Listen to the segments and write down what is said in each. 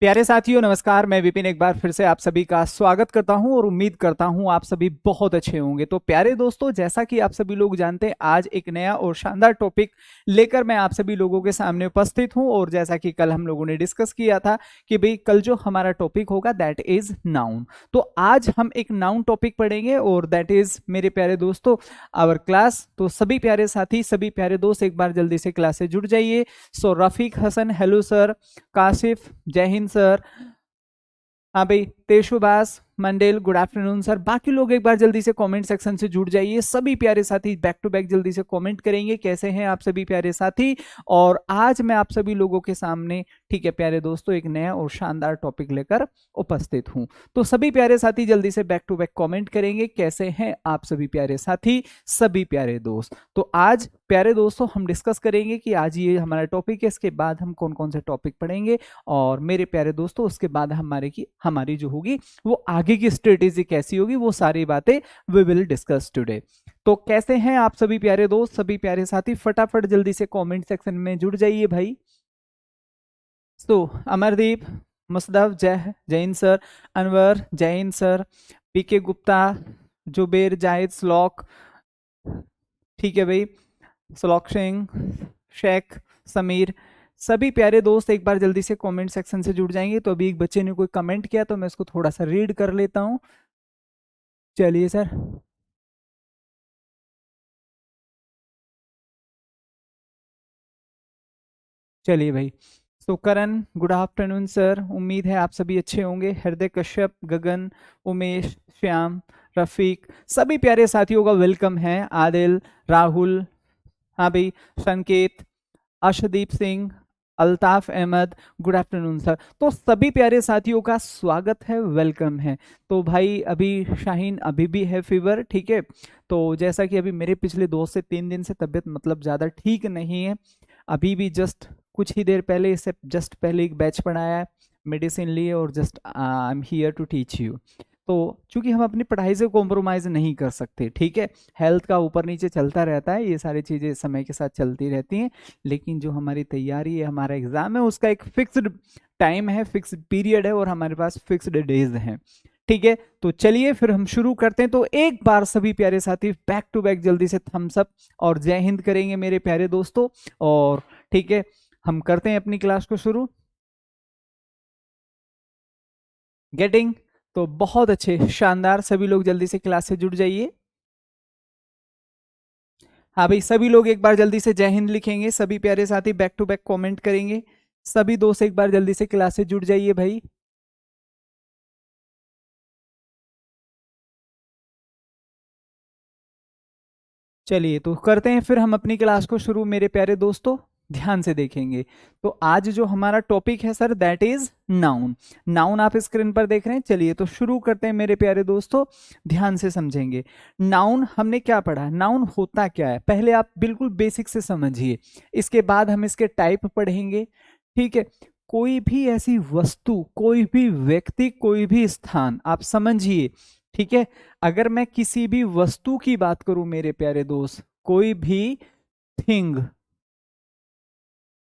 प्यारे साथियों नमस्कार। मैं विपिन एक बार फिर से आप सभी का स्वागत करता हूं और उम्मीद करता हूं आप सभी बहुत अच्छे होंगे। तो प्यारे दोस्तों, जैसा कि आप सभी लोग जानते हैं, आज एक नया और शानदार टॉपिक लेकर मैं आप सभी लोगों के सामने उपस्थित हूं। और जैसा कि कल हम लोगों ने डिस्कस किया था कि भाई कल जो हमारा टॉपिक होगा दैट इज नाउन। तो आज हम एक नाउन टॉपिक पढ़ेंगे और दैट इज मेरे प्यारे दोस्तों आवर क्लास। तो सभी प्यारे साथी, सभी प्यारे दोस्त एक बार जल्दी से क्लास से जुड़ जाइए। सो रफीक हसन, हेलो सर। काशिफ, जय हिंद सर। हाँ भाई, तेशुबास मंडेल, गुड आफ्टरनून सर। बाकी लोग एक बार जल्दी से कमेंट सेक्शन से जुड़ जाइए। सभी प्यारे साथी बैक टू बैक जल्दी से कमेंट करेंगे कैसे हैं आप सभी प्यारे साथी। और आज मैं आप सभी लोगों के सामने, ठीक है प्यारे दोस्तों, एक नया और शानदार टॉपिक लेकर उपस्थित हूं। तो सभी प्यारे साथी जल्दी से बैक टू बैक कमेंट करेंगे कैसे हैं आप सभी प्यारे साथी, सभी प्यारे दोस्त। तो आज प्यारे दोस्तों हम डिस्कस करेंगे कि आज ये हमारा टॉपिक है, इसके बाद हम कौन कौन से टॉपिक पढ़ेंगे और मेरे प्यारे दोस्तों उसके बाद हमारी जो होगी वो आगे की स्ट्रेटेजी कैसी होगी, वो सारी बातें वी विल डिस्कस टुडे। तो कैसे हैं आप सभी प्यारे दोस्त, सभी प्यारे साथी, फटाफट जल्दी से कमेंट सेक्शन में जुड़ जाइए भाई। तो अमरदीप, मुस्तफ, जैन सर, अनवर, जैन सर, पीके गुप्ता, जुबेर, जाहिद, स्लॉक, ठीक है भाई, स्लॉक सिंह, शेख, समीर, सभी प्यारे दोस्त एक बार जल्दी से कमेंट सेक्शन से जुड़ जाएंगे। तो अभी एक बच्चे ने कोई कमेंट किया तो मैं इसको थोड़ा सा रीड कर लेता हूं। चलिए सर। चलिए भाई। तो करण, गुड आफ्टरनून सर। उम्मीद है आप सभी अच्छे होंगे। हृदय कश्यप, गगन, उमेश, श्याम, रफीक, सभी प्यारे साथियों का वेलकम है। आदिल, राहुल, हाँ भाई, Sanket, Arshdeep Singh, Altaf Ahmed, good afternoon sir. तो सभी प्यारे साथियों का स्वागत है, वेलकम है। तो भाई अभी शाहीन अभी भी है फीवर, ठीक है। तो जैसा कि अभी मेरे पिछले 2 से 3 दिन से तबीयत मतलब ज़्यादा ठीक नहीं है। अभी भी जस्ट कुछ ही देर पहले, इससे जस्ट पहले एक बैच पढ़ाया है, मेडिसिन लिए, और just I am here to teach you. तो चूंकि हम अपनी पढ़ाई से कॉम्प्रोमाइज़ नहीं कर सकते, ठीक है, हेल्थ का ऊपर नीचे चलता रहता है, ये सारी चीज़ें समय के साथ चलती रहती हैं। लेकिन जो हमारी तैयारी है, हमारा एग्ज़ाम है, उसका एक फिक्स्ड टाइम है, फिक्स्ड पीरियड है और हमारे पास फिक्स्ड डेज हैं, ठीक है। तो चलिए फिर हम शुरू करते हैं। तो एक बार सभी प्यारे साथी बैक टू बैक जल्दी से थम्स अप और जय हिंद करेंगे मेरे प्यारे दोस्तों। और ठीक है, हम करते हैं अपनी क्लास को शुरू। गेटिंग। तो बहुत अच्छे, शानदार, सभी लोग जल्दी से क्लास से जुड़ जाइए। हाँ भाई, सभी लोग एक बार जल्दी से जय हिंद लिखेंगे, सभी प्यारे साथी बैक टू बैक कमेंट करेंगे। सभी दोस्त एक बार जल्दी से क्लास से जुड़ जाइए भाई। चलिए तो करते हैं फिर हम अपनी क्लास को शुरू मेरे प्यारे दोस्तों। ध्यान से देखेंगे। तो आज जो हमारा टॉपिक है sir that is noun. Noun आप स्क्रीन पर देख रहे हैं। चलिए तो शुरू करते हैं मेरे प्यारे दोस्तों, ध्यान से समझेंगे। नाउन हमने क्या पढ़ा, नाउन होता क्या है, पहले आप बिल्कुल बेसिक से समझिए, इसके बाद हम इसके टाइप पढ़ेंगे, ठीक है। कोई भी ऐसी वस्तु, कोई भी व्यक्ति, कोई भी स्थान, आप समझिए, ठीक है। अगर मैं किसी भी वस्तु की बात करूं मेरे प्यारे दोस्त, कोई भी थिंग,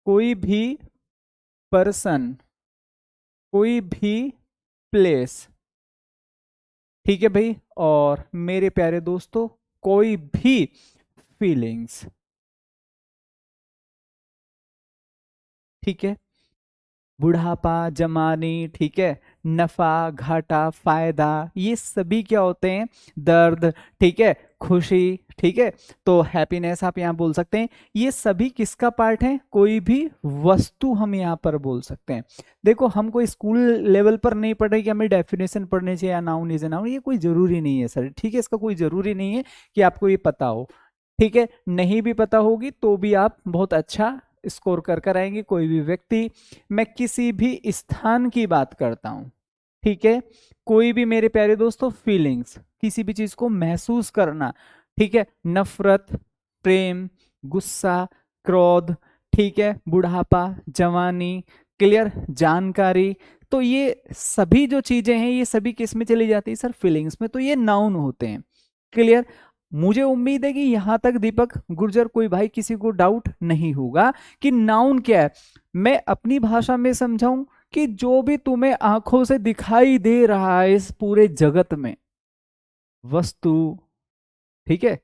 कोई भी पर्सन, कोई भी प्लेस, ठीक है भाई, और मेरे प्यारे दोस्तों कोई भी फीलिंग्स, ठीक है। बुढ़ापा, जवानी, ठीक है, नफा, घाटा, फायदा, ये सभी क्या होते हैं, दर्द, ठीक है, खुशी, ठीक है। तो हैप्पीनेस आप यहाँ बोल सकते हैं। ये सभी किसका पार्ट है, कोई भी वस्तु हम यहाँ पर बोल सकते हैं। देखो हम कोई स्कूल लेवल पर नहीं पढ़ रहे कि हमें डेफिनेशन पढ़ने चाहिए या नाउन इज ए नाउन, ये कोई जरूरी नहीं है सर, ठीक है। इसका कोई जरूरी नहीं है कि आपको ये पता हो, ठीक है। नहीं भी पता होगी तो भी आप बहुत अच्छा स्कोर कर कर आएंगे। कोई भी व्यक्ति, मैं किसी भी स्थान की बात करता हूं, ठीक है। कोई भी मेरे प्यारे दोस्तों फीलिंग्स, किसी भी चीज को महसूस करना, ठीक है, नफरत, प्रेम, गुस्सा, क्रोध, ठीक है, बुढ़ापा, जवानी, क्लियर, जानकारी। तो ये सभी जो चीजें हैं ये सभी किस में चली जाती है सर, फीलिंग्स में। तो ये नाउन होते हैं, क्लियर। मुझे उम्मीद है कि यहां तक दीपक गुर्जर कोई भाई किसी को डाउट नहीं होगा कि नाउन क्या है। मैं अपनी भाषा में समझाऊं कि जो भी तुम्हें आंखों से दिखाई दे रहा है इस पूरे जगत में, वस्तु, ठीक है,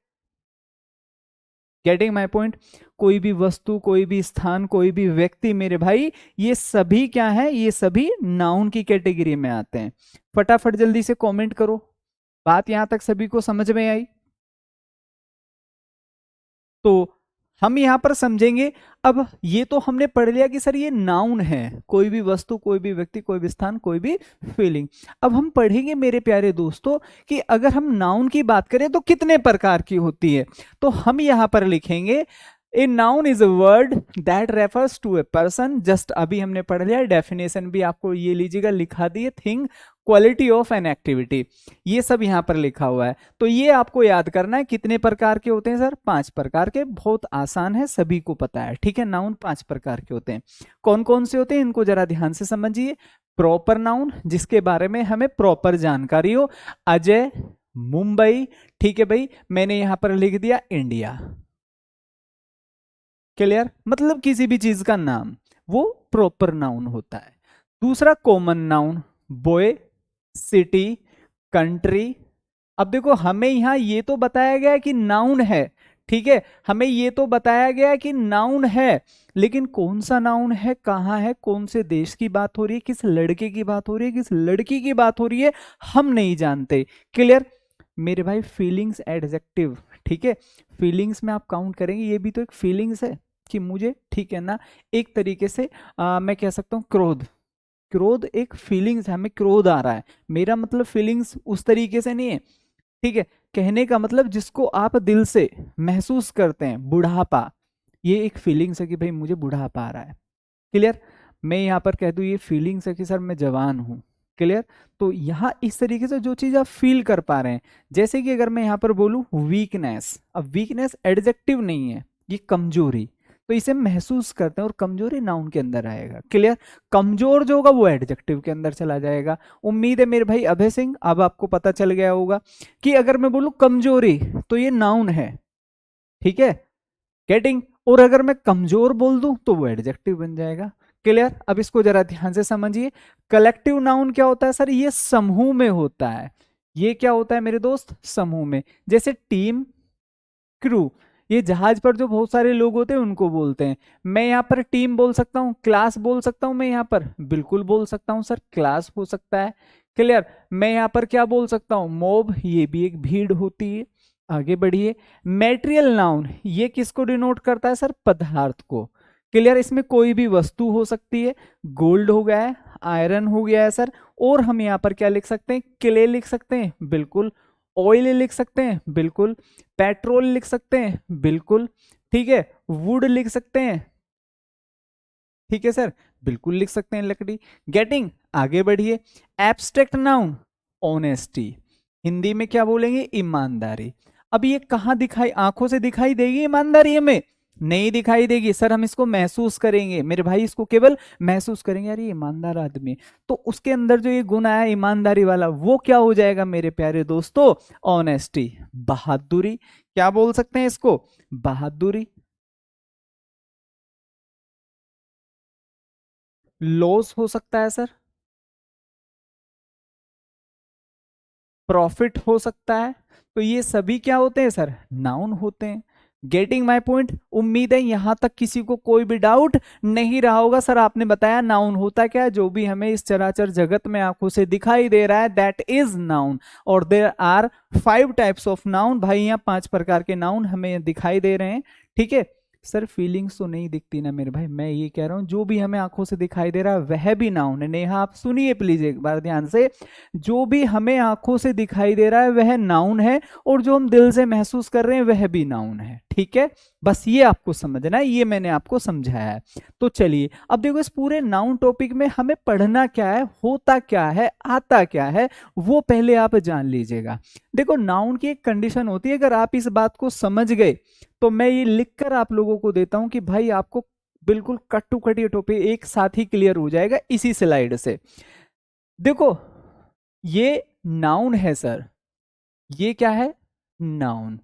गेटिंग माई पॉइंट, कोई भी वस्तु, कोई भी स्थान, कोई भी व्यक्ति मेरे भाई, ये सभी क्या है, ये सभी नाउन की कैटेगरी में आते हैं। फटाफट जल्दी से कमेंट करो, बात यहां तक सभी को समझ में आई? तो हम यहां पर समझेंगे, अब ये तो हमने पढ़ लिया कि सर ये नाउन है, कोई भी वस्तु, कोई भी व्यक्ति, कोई भी स्थान, कोई भी फीलिंग। अब हम पढ़ेंगे मेरे प्यारे दोस्तों कि अगर हम नाउन की बात करें तो कितने प्रकार की होती है। तो हम यहां पर लिखेंगे a noun is a word that refers to a person, just अभी हमने पढ़ लिया, डेफिनेशन भी आपको ये लीजिएगा लिखा दिए, thing, quality of an activity, ये सब यहां पर लिखा हुआ है। तो ये आपको याद करना है, कितने प्रकार के होते हैं सर? 5 प्रकार के, बहुत आसान है, सभी को पता है, ठीक है। नाउन 5 प्रकार के होते हैं। कौन कौन से होते हैं इनको जरा ध्यान से समझिए। प्रॉपर नाउन, जिसके बारे में हमें प्रॉपर जानकारी हो, अजय, मुंबई, ठीक है भाई, मैंने यहां पर लिख दिया इंडिया, क्लियर, मतलब किसी भी चीज का नाम, वो प्रॉपर नाउन होता है। दूसरा common noun, boy, city, country. अब देखो हमें यहां ये तो बताया गया कि नाउन है, ठीक है, हमें ये तो बताया गया कि नाउन है, लेकिन कौन सा नाउन है, कहां है, कौन से देश की बात हो रही है, किस लड़के की बात हो रही है, किस लड़की की बात हो रही है, हम नहीं जानते, क्लियर मेरे भाई। फीलिंग्स एडजेक्टिव, ठीक है, फीलिंग्स में आप काउंट करेंगे, ये भी तो एक फीलिंग्स है कि मुझे, ठीक है ना, एक तरीके से मैं कह सकता हूं क्रोध, क्रोध एक फीलिंग्स है, हमें क्रोध आ रहा है, मेरा मतलब फीलिंग्स उस तरीके से नहीं है, ठीक है, कहने का मतलब जिसको आप दिल से महसूस करते हैं, बुढ़ापा, ये एक फीलिंग्स है कि भाई मुझे बुढ़ापा आ रहा है, क्लियर। मैं यहां पर कह दूं ये फीलिंग्स है कि सर मैं जवान हूं, क्लियर। तो यहां इस तरीके से जो चीज आप फील कर पा रहे हैं, जैसे कि अगर मैं यहां पर बोलूं वीकनेस, अब वीकनेस एडजेक्टिव नहीं है, ये कमजोरी, तो इसे महसूस करते हैं और कमजोरी नाउन के अंदर आएगा, क्लियर। कमजोर जो होगा वो एडजेक्टिव के अंदर चला जाएगा। उम्मीद है मेरे भाई अभय सिंह अब आपको पता चल गया होगा कि अगर मैं बोलूं कमजोरी तो ये नाउन है, ठीक है, गेटिंग, और अगर मैं कमजोर बोल दूं तो वो एडजेक्टिव बन जाएगा, क्लियर। अब इसको जरा ध्यान से समझिए, कलेक्टिव नाउन क्या होता है सर? ये समूह में होता है, ये क्या होता है मेरे दोस्त? समूह में, जैसे टीम, क्रू, ये जहाज पर जो बहुत सारे लोग होते हैं उनको बोलते हैं। मैं यहाँ पर टीम बोल सकता हूँ, क्लास बोल सकता हूँ, मैं यहाँ पर बिल्कुल बोल सकता हूँ सर, क्लास हो सकता है, क्लियर। मैं यहाँ पर क्या बोल सकता हूँ? मॉब, ये भी एक भीड़ होती है। आगे बढ़िए, मेटेरियल नाउन, ये किसको डिनोट करता है सर? पदार्थ को, क्लियर। इसमें कोई भी वस्तु हो सकती है, गोल्ड हो गया है, आयरन हो गया है सर, और हम यहाँ पर क्या लिख सकते हैं? क्ले लिख सकते हैं, बिल्कुल। ऑयल लिख सकते हैं, बिल्कुल। पेट्रोल लिख सकते हैं, बिल्कुल, ठीक है। वुड लिख सकते हैं, ठीक है सर, बिल्कुल लिख सकते हैं, लकड़ी। गेटिंग, आगे बढ़िए। एब्स्ट्रैक्ट नाउन, ऑनेस्टी, हिंदी में क्या बोलेंगे? ईमानदारी। अब ये कहां दिखाई, आंखों से दिखाई देगी ईमानदारी? हमें नहीं दिखाई देगी सर, हम इसको महसूस करेंगे मेरे भाई, इसको केवल महसूस करेंगे, यार ये ईमानदार आदमी है। तो उसके अंदर जो ये गुण आया ईमानदारी वाला, वो क्या हो जाएगा मेरे प्यारे दोस्तों? ऑनेस्टी, बहादुरी, क्या बोल सकते हैं इसको? बहादुरी। लॉस हो सकता है सर, प्रॉफिट हो सकता है, तो ये सभी क्या होते हैं सर? नाउन होते हैं। Getting my point? उम्मीद है यहां तक किसी को कोई भी डाउट नहीं रहा होगा। सर आपने बताया नाउन होता क्या है, जो भी हमें इस चराचर जगत में आंखों से दिखाई दे रहा है, दैट इज नाउन। और there are 5 types of noun, भाई यहाँ 5 प्रकार के नाउन हमें दिखाई दे रहे हैं, ठीक है। सर फीलिंग्स तो नहीं दिखती ना मेरे भाई, मैं ये कह रहा हूं जो भी हमें आंखों से दिखाई दे रहा है वह भी नाउन है। नेहा आप सुनिए प्लीज एक बार ध्यान से, जो भी हमें आंखों से दिखाई दे रहा है वह नाउन है, और जो हम दिल से महसूस कर रहे हैं वह भी नाउन है, ठीक है। बस ये आपको समझना है, ये मैंने आपको समझाया है। तो चलिए अब देखो इस पूरे नाउन टॉपिक में हमें पढ़ना क्या है, होता क्या है, आता क्या है, वो पहले आप जान लीजिएगा। देखो नाउन की एक कंडीशन होती है, अगर आप इस बात को समझ गए तो मैं ये लिखकर आप लोगों को देता हूं कि भाई आपको बिल्कुल कट टू कट ये टॉपिक एक साथ ही क्लियर हो जाएगा इसी स्लाइड से। देखो ये नाउन है सर, ये क्या है? नाउन।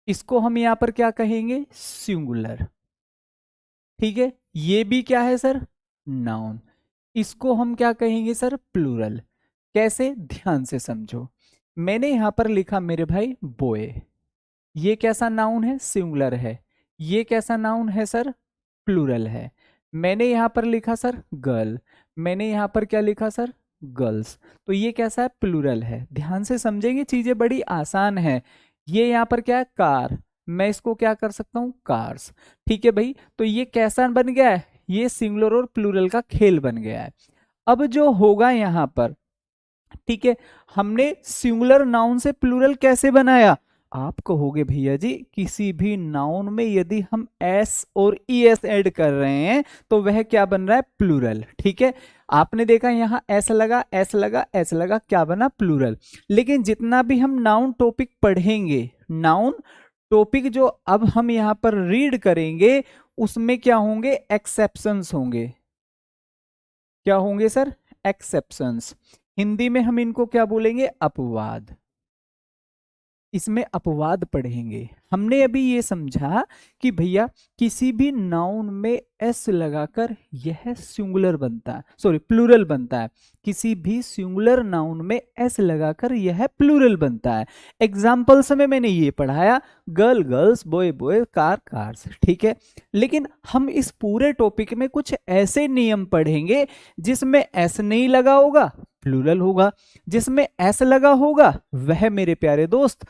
इसको हम यहां पर क्या कहेंगे? सिंगुलर, ठीक है। ये भी क्या है सर? नाउन। इसको हम क्या कहेंगे सर? प्लूरल। कैसे? ध्यान से समझो। मैंने यहां पर लिखा मेरे भाई बॉय, ये कैसा नाउन है? सिंगुलर है। ये कैसा नाउन है सर? प्लूरल है। मैंने यहां पर लिखा सर गर्ल, मैंने यहां पर क्या लिखा सर? गर्ल्स। तो ये कैसा है? प्लूरल है। ध्यान से समझेंगे, चीजें बड़ी आसान है। ये यहां पर क्या है? कार, मैं इसको क्या कर सकता हूं? कार्स। ठीक है भाई, तो ये कैसा बन गया है? ये सिंगुलर और प्लूरल का खेल बन गया है। अब जो होगा यहां पर, ठीक है, हमने सिंगुलर नाउन से प्लूरल कैसे बनाया? आप कहोगे भैया जी किसी भी नाउन में यदि हम एस और ई एस ऐड कर रहे हैं तो वह क्या बन रहा है? प्लूरल। ठीक है, आपने देखा यहां एस लगा, एस लगा, एस लगा, क्या बना? प्लूरल। लेकिन जितना भी हम नाउन टॉपिक पढ़ेंगे, नाउन टॉपिक जो अब हम यहां पर रीड करेंगे, उसमें क्या होंगे? एक्सेप्शंस होंगे। क्या होंगे सर? एक्सेप्शंस। हिंदी में हम इनको क्या बोलेंगे? अपवाद। इसमें अपवाद पढ़ेंगे। हमने अभी ये समझा कि भैया किसी भी नाउन में एस लगाकर यह सिंगुलर बनता है, सॉरी प्लूरल बनता है। किसी भी सिंगुलर नाउन में एस लगाकर यह प्लूरल बनता है। एग्जाम्पल्स में मैंने ये पढ़ाया, girl girls, boy boy, car cars. ठीक है, लेकिन हम इस पूरे टॉपिक में कुछ ऐसे नियम पढ़ेंगे जिसमें एस नहीं लगा होगा, प्लूरल होगा। जिसमें एस लगा होगा वह मेरे प्यारे दोस्त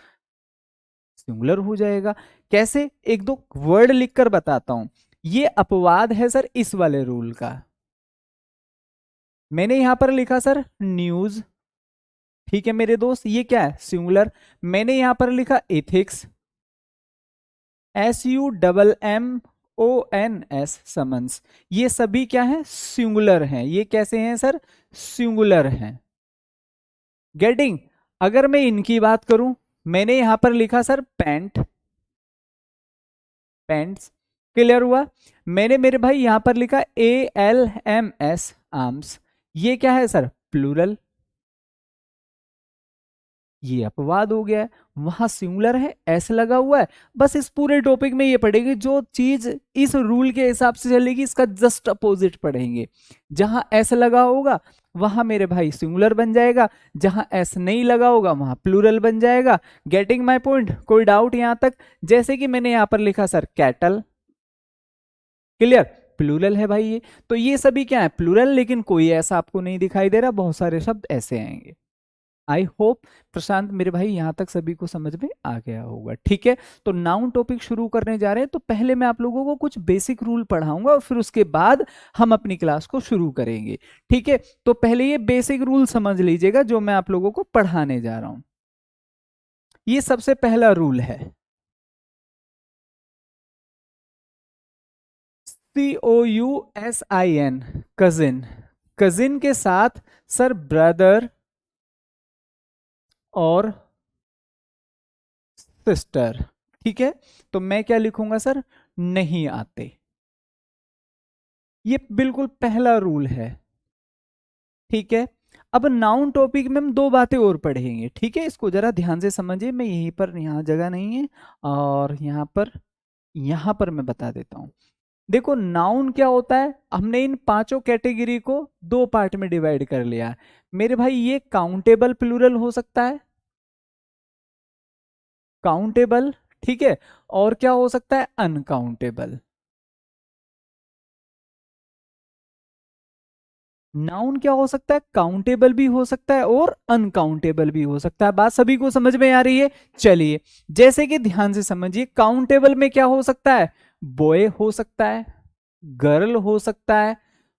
सिंगुलर हो जाएगा। कैसे? एक दो वर्ड लिखकर बताता हूं। ये अपवाद है सर इस वाले रूल का। मैंने यहां पर लिखा सर न्यूज, ठीक है मेरे दोस्त, ये क्या है? सिंगुलर। मैंने यहां पर लिखा एथिक्स, SUMMONS, समन्स, ये सभी क्या है? सिंगुलर हैं। ये कैसे हैं सर? सिंगुलर हैं। गेटिंग? अगर मैं इनकी बात करूं, मैंने यहां पर लिखा सर पैंट, पैंट्स। क्लियर हुआ? मैंने मेरे भाई यहां पर लिखा ALMS, आर्म्स, ये क्या है सर? प्लूरल। ये अपवाद हो गया है। वहां सिंगुलर है, एस लगा हुआ है। बस इस पूरे टॉपिक में ये पढ़ेंगे, जो चीज इस रूल के हिसाब से चलेगी इसका जस्ट अपोजिट पढ़ेंगे। जहां एस लगा होगा वहां मेरे भाई सिंगुलर बन जाएगा, जहां एस नहीं लगा होगा वहां प्लूरल बन जाएगा। Getting my point? कोई डाउट यहां तक? जैसे कि मैंने यहां पर लिखा सर कैटल, क्लियर, प्लूरल है भाई ये। तो ये सभी क्या है? प्लूरल। लेकिन कोई ऐसा आपको नहीं दिखाई दे रहा, बहुत सारे शब्द ऐसे आएंगे। आई होप प्रशांत मेरे भाई यहां तक सभी को समझ में आ गया होगा। ठीक है, तो नाउन टॉपिक शुरू करने जा रहे हैं, तो पहले मैं आप लोगों को कुछ बेसिक रूल पढ़ाऊंगा और फिर उसके बाद हम अपनी क्लास को शुरू करेंगे। ठीक है, तो पहले ये बेसिक रूल समझ लीजिएगा जो मैं आप लोगों को पढ़ाने जा रहा हूं। ये सबसे पहला रूल है, COUSIN, कजिन। कजिन के साथ सर ब्रदर और सिस्टर। ठीक है, तो मैं क्या लिखूंगा सर? नहीं आते। ये बिल्कुल पहला रूल है। ठीक है, अब नाउन टॉपिक में हम दो बातें और पढ़ेंगे। ठीक है, इसको जरा ध्यान से समझिए। मैं यहीं पर, यहाँ जगह नहीं है, और यहाँ पर मैं बता देता हूं। देखो नाउन क्या होता है, हमने इन पांचों कैटेगरी को दो पार्ट में डिवाइड कर लिया। मेरे भाई ये काउंटेबल प्लूरल हो सकता है, काउंटेबल, ठीक है, और क्या हो सकता है? अनकाउंटेबल। नाउन क्या हो सकता है? काउंटेबल भी हो सकता है और अनकाउंटेबल भी हो सकता है। बात सभी को समझ में आ रही है? चलिए, जैसे कि ध्यान से समझिए, काउंटेबल में क्या हो सकता है? बॉय हो सकता है, गर्ल हो सकता है,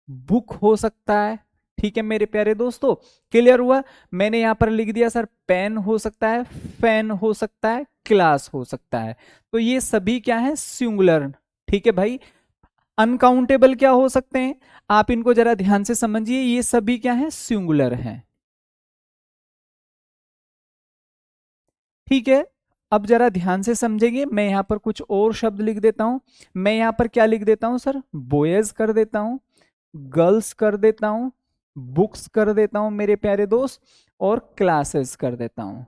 बुक हो सकता है। ठीक है मेरे प्यारे दोस्तों, क्लियर हुआ? मैंने यहां पर लिख दिया सर पेन हो सकता है, फैन हो सकता है, क्लास हो सकता है। तो ये सभी क्या है? सिंगुलर। ठीक है भाई, अनकाउंटेबल क्या हो सकते हैं? आप इनको जरा ध्यान से समझिए, ये सभी क्या है? सिंगुलर हैं। ठीक है, अब जरा ध्यान से समझेंगे। मैं यहां पर कुछ और शब्द लिख देता हूं। मैं यहां पर क्या लिख देता हूं सर? बॉयज कर देता हूं, गर्ल्स कर देता हूं, बुक्स कर देता हूं मेरे प्यारे दोस्त, और क्लासेस कर देता हूं।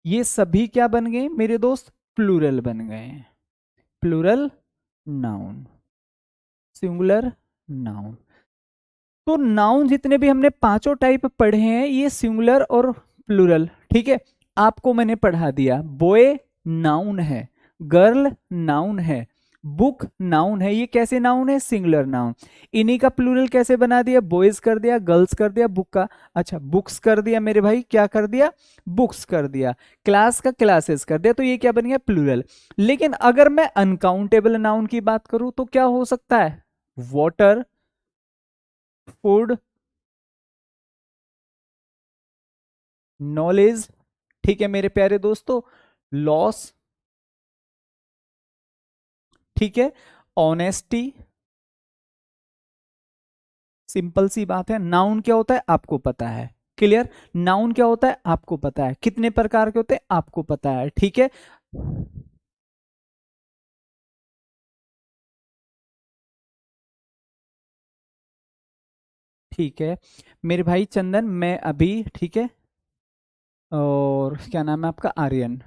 ये सभी क्या बन गए मेरे दोस्त? प्लूरल बन गए। Plural noun, singular noun. तो नाउन जितने भी हमने पांचों टाइप पढ़े हैं ये सिंगुलर और प्लूरल, ठीक है। आपको मैंने पढ़ा दिया, बॉय नाउन है, गर्ल नाउन है, बुक नाउन है। ये कैसे नाउन है? Singular noun. इन्हीं का प्लूरल कैसे बना दिया? बॉयज कर दिया, गर्ल्स कर दिया, बुक का अच्छा बुक्स कर दिया मेरे भाई, क्या कर दिया? बुक्स कर दिया। क्लास का क्लासेस कर दिया, तो ये क्या बन गया? प्लूरल। लेकिन अगर मैं अनकाउंटेबल नाउन की बात करूं तो क्या हो सकता है? वाटर, फूड, नॉलेज, ठीक है मेरे प्यारे दोस्तों, लॉस, ठीक है, ऑनेस्टी। सिंपल सी बात है। नाउन क्या होता है आपको पता है, क्लियर। नाउन क्या होता है आपको पता है, कितने प्रकार के होते हैं आपको पता है, ठीक है। ठीक है मेरे भाई चंदन, मैं अभी, ठीक है, और क्या नाम है आपका? आर्यन,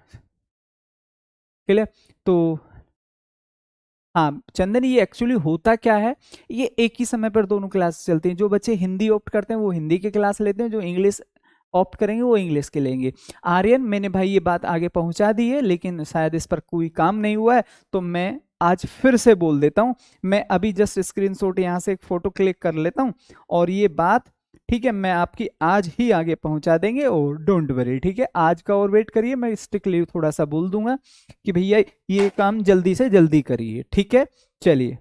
क्लियर। तो हाँ चंदन, ये एक्चुअली होता क्या है, ये एक ही समय पर दोनों क्लास चलती हैं। जो बच्चे हिंदी ऑप्ट करते हैं वो हिंदी की क्लास लेते हैं, जो इंग्लिश ऑप्ट करेंगे वो इंग्लिश के लेंगे। आर्यन, मैंने भाई ये बात आगे पहुंचा दी है, लेकिन शायद इस पर कोई काम नहीं हुआ है, तो मैं आज फिर से बोल देता हूँ। मैं अभी जस्ट स्क्रीनशॉट यहाँ से एक फोटो क्लिक कर लेता हूँ, और ये बात, ठीक है, मैं आपकी आज ही आगे पहुंचा देंगे, और डोंट वरी, ठीक है। आज का और वेट करिए, मैं स्ट्रिक्टली थोड़ा सा बोल दूंगा कि भैया ये काम जल्दी से जल्दी करिए, ठीक है। चलिए,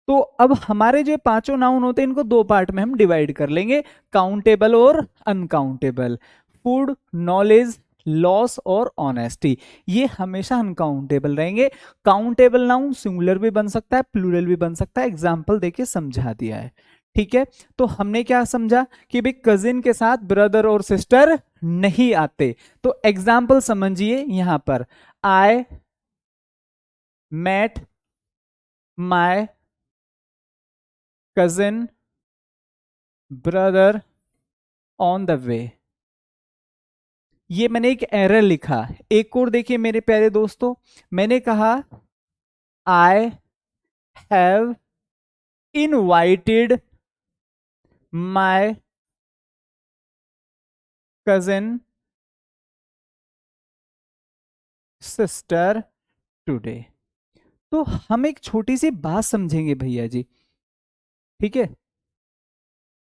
तो अब हमारे जो पांचों नाउन होते हैं इनको दो पार्ट में हम डिवाइड कर लेंगे, काउंटेबल और अनकाउंटेबल। फूड, नॉलेज, लॉस और ऑनेस्टी, ये हमेशा अनकाउंटेबल रहेंगे। काउंटेबल नाउन सिंगुलर भी बन सकता है, प्लूरल भी बन सकता है, एग्जाम्पल देके समझा दिया है, ठीक है। तो हमने क्या समझा कि भाई कजिन के साथ ब्रदर और सिस्टर नहीं आते, तो एग्जाम्पल समझिए यहां पर, I met my cousin brother on the way. ये मैंने एक एरर लिखा। एक और देखिए मेरे प्यारे दोस्तों, मैंने कहा I have invited my cousin sister today. तो हम एक छोटी सी बात समझेंगे भैया जी, ठीक है।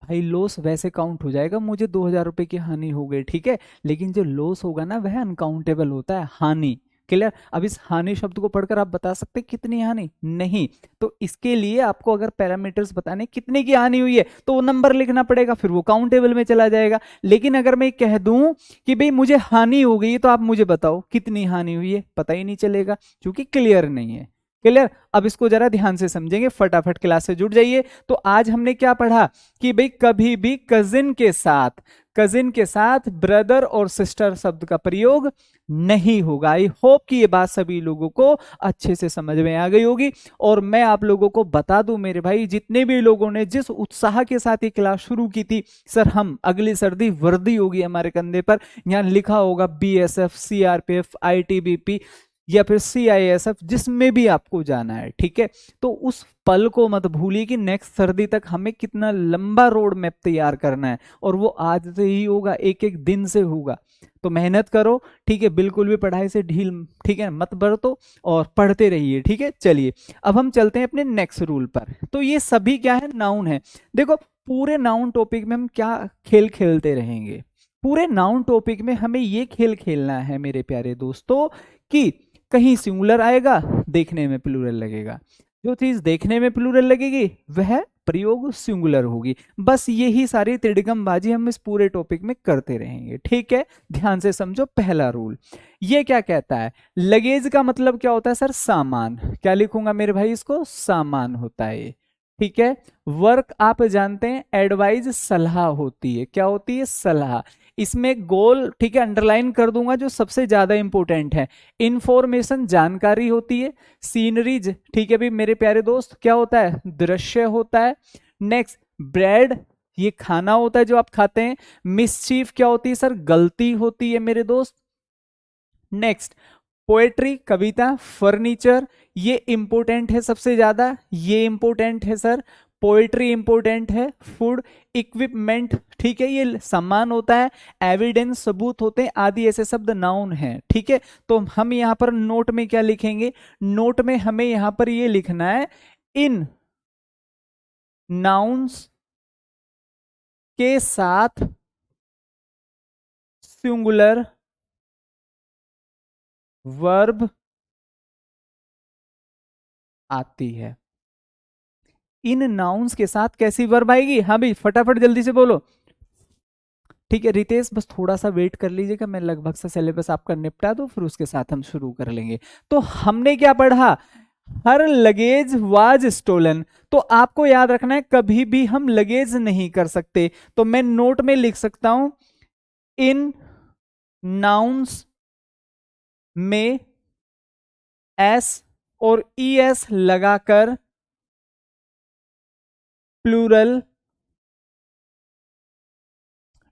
भाई लॉस वैसे काउंट हो जाएगा, मुझे 2,000 रुपए की हानि हो गई, ठीक है, लेकिन जो लॉस होगा ना वह अनकाउंटेबल होता है, हानि, क्लियर। अब इस हानि शब्द को पढ़कर आप बता सकते हैं कितनी हानि? नहीं। तो इसके लिए आपको अगर पैरामीटर्स बताने कितने की हानि हुई है तो वो नंबर लिखना पड़ेगा, फिर वो काउंटेबल में चला जाएगा। लेकिन अगर मैं कह दूं कि भाई मुझे हानि हो गई, तो आप मुझे बताओ कितनी हानि हुई है, पता ही नहीं चलेगा, क्योंकि क्लियर नहीं है, क्लियर। अब इसको जरा ध्यान से समझेंगे, फटाफट क्लास से जुड़ जाइए। तो आज हमने क्या पढ़ा कि भाई कभी भी कजिन के साथ ब्रदर और सिस्टर शब्द का प्रयोग नहीं होगा। आई होप कि ये बात सभी लोगों को अच्छे से समझ में आ गई होगी। और मैं आप लोगों को बता दूं मेरे भाई, जितने भी लोगों ने जिस उत्साह के साथ ये क्लास शुरू की थी, सर हम अगली सर्दी वर्दी होगी हमारे कंधे पर, यहाँ लिखा होगा बीएसएफ, सीआरपीएफ, आईटीबीपी या फिर सीआईएसएफ, जिसमें भी आपको जाना है, ठीक है। तो उस पल को मत भूलिए कि नेक्स्ट सर्दी तक हमें कितना लंबा रोड मैप तैयार करना है, और वो आज से ही होगा, एक एक दिन से होगा। तो मेहनत करो, ठीक है, बिल्कुल भी पढ़ाई से ढील, ठीक है, मत बरतो, और पढ़ते रहिए, ठीक है। चलिए अब हम चलते हैं अपने नेक्स्ट रूल पर। तो ये सभी क्या है? नाउन है। देखो पूरे नाउन टॉपिक में हम क्या खेल खेलते रहेंगे, पूरे नाउन टॉपिक में हमें ये खेल खेलना है मेरे प्यारे दोस्तों कि कहीं सिंगुलर आएगा, देखने में प्लूरल लगेगा, जो चीज देखने में प्लूरल लगेगी वह प्रयोग सिंगुलर होगी। बस यही सारी तिड़कमबाजी हम इस पूरे टॉपिक में करते रहेंगे, ठीक है। ध्यान से समझो पहला रूल, ये क्या कहता है? लगेज का मतलब क्या होता है सर? सामान। क्या लिखूंगा मेरे भाई इसको? सामान होता है, ठीक है। वर्क आप जानते हैं, एडवाइज सलाह होती है। क्या होती है? सलाह। इसमें गोल, ठीक है, अंडरलाइन कर दूंगा जो सबसे ज्यादा इंपॉर्टेंट है। इंफॉर्मेशन जानकारी होती है। सीनरीज, ठीक है भी मेरे प्यारे दोस्त, क्या होता है? दृश्य होता है। नेक्स्ट ब्रेड, ये खाना होता है जो आप खाते हैं। मिसचीफ क्या होती है सर? गलती होती है मेरे दोस्त। नेक्स्ट पोएट्री कविता, फर्नीचर ये इंपोर्टेंट है सबसे ज्यादा, ये इंपोर्टेंट है सर, पोएट्री इंपोर्टेंट है, फूड, इक्विपमेंट, ठीक है, ये सम्मान होता है, एविडेंस सबूत होते हैं, आदि ऐसे शब्द नाउन हैं, ठीक है। तो हम यहां पर नोट में क्या लिखेंगे, नोट में हमें यहां पर ये लिखना है, इन नाउन्स के साथ सिंगुलर वर्ब आती है। इन नाउन्स के साथ कैसी वर्ब आएगी, हाँ भाई फटाफट जल्दी से बोलो। ठीक है रितेश, बस थोड़ा सा वेट कर लीजिएगा, मैं लगभग से सिलेबस आपका निपटा दूं, फिर उसके साथ हम शुरू कर लेंगे। तो हमने क्या पढ़ा, हर लगेज वाज स्टोलन। तो आपको याद रखना है कभी भी हम लगेज नहीं कर सकते, तो मैं नोट में लिख सकता हूं, इन नाउन्स में एस और ई एस लगाकर प्लूरल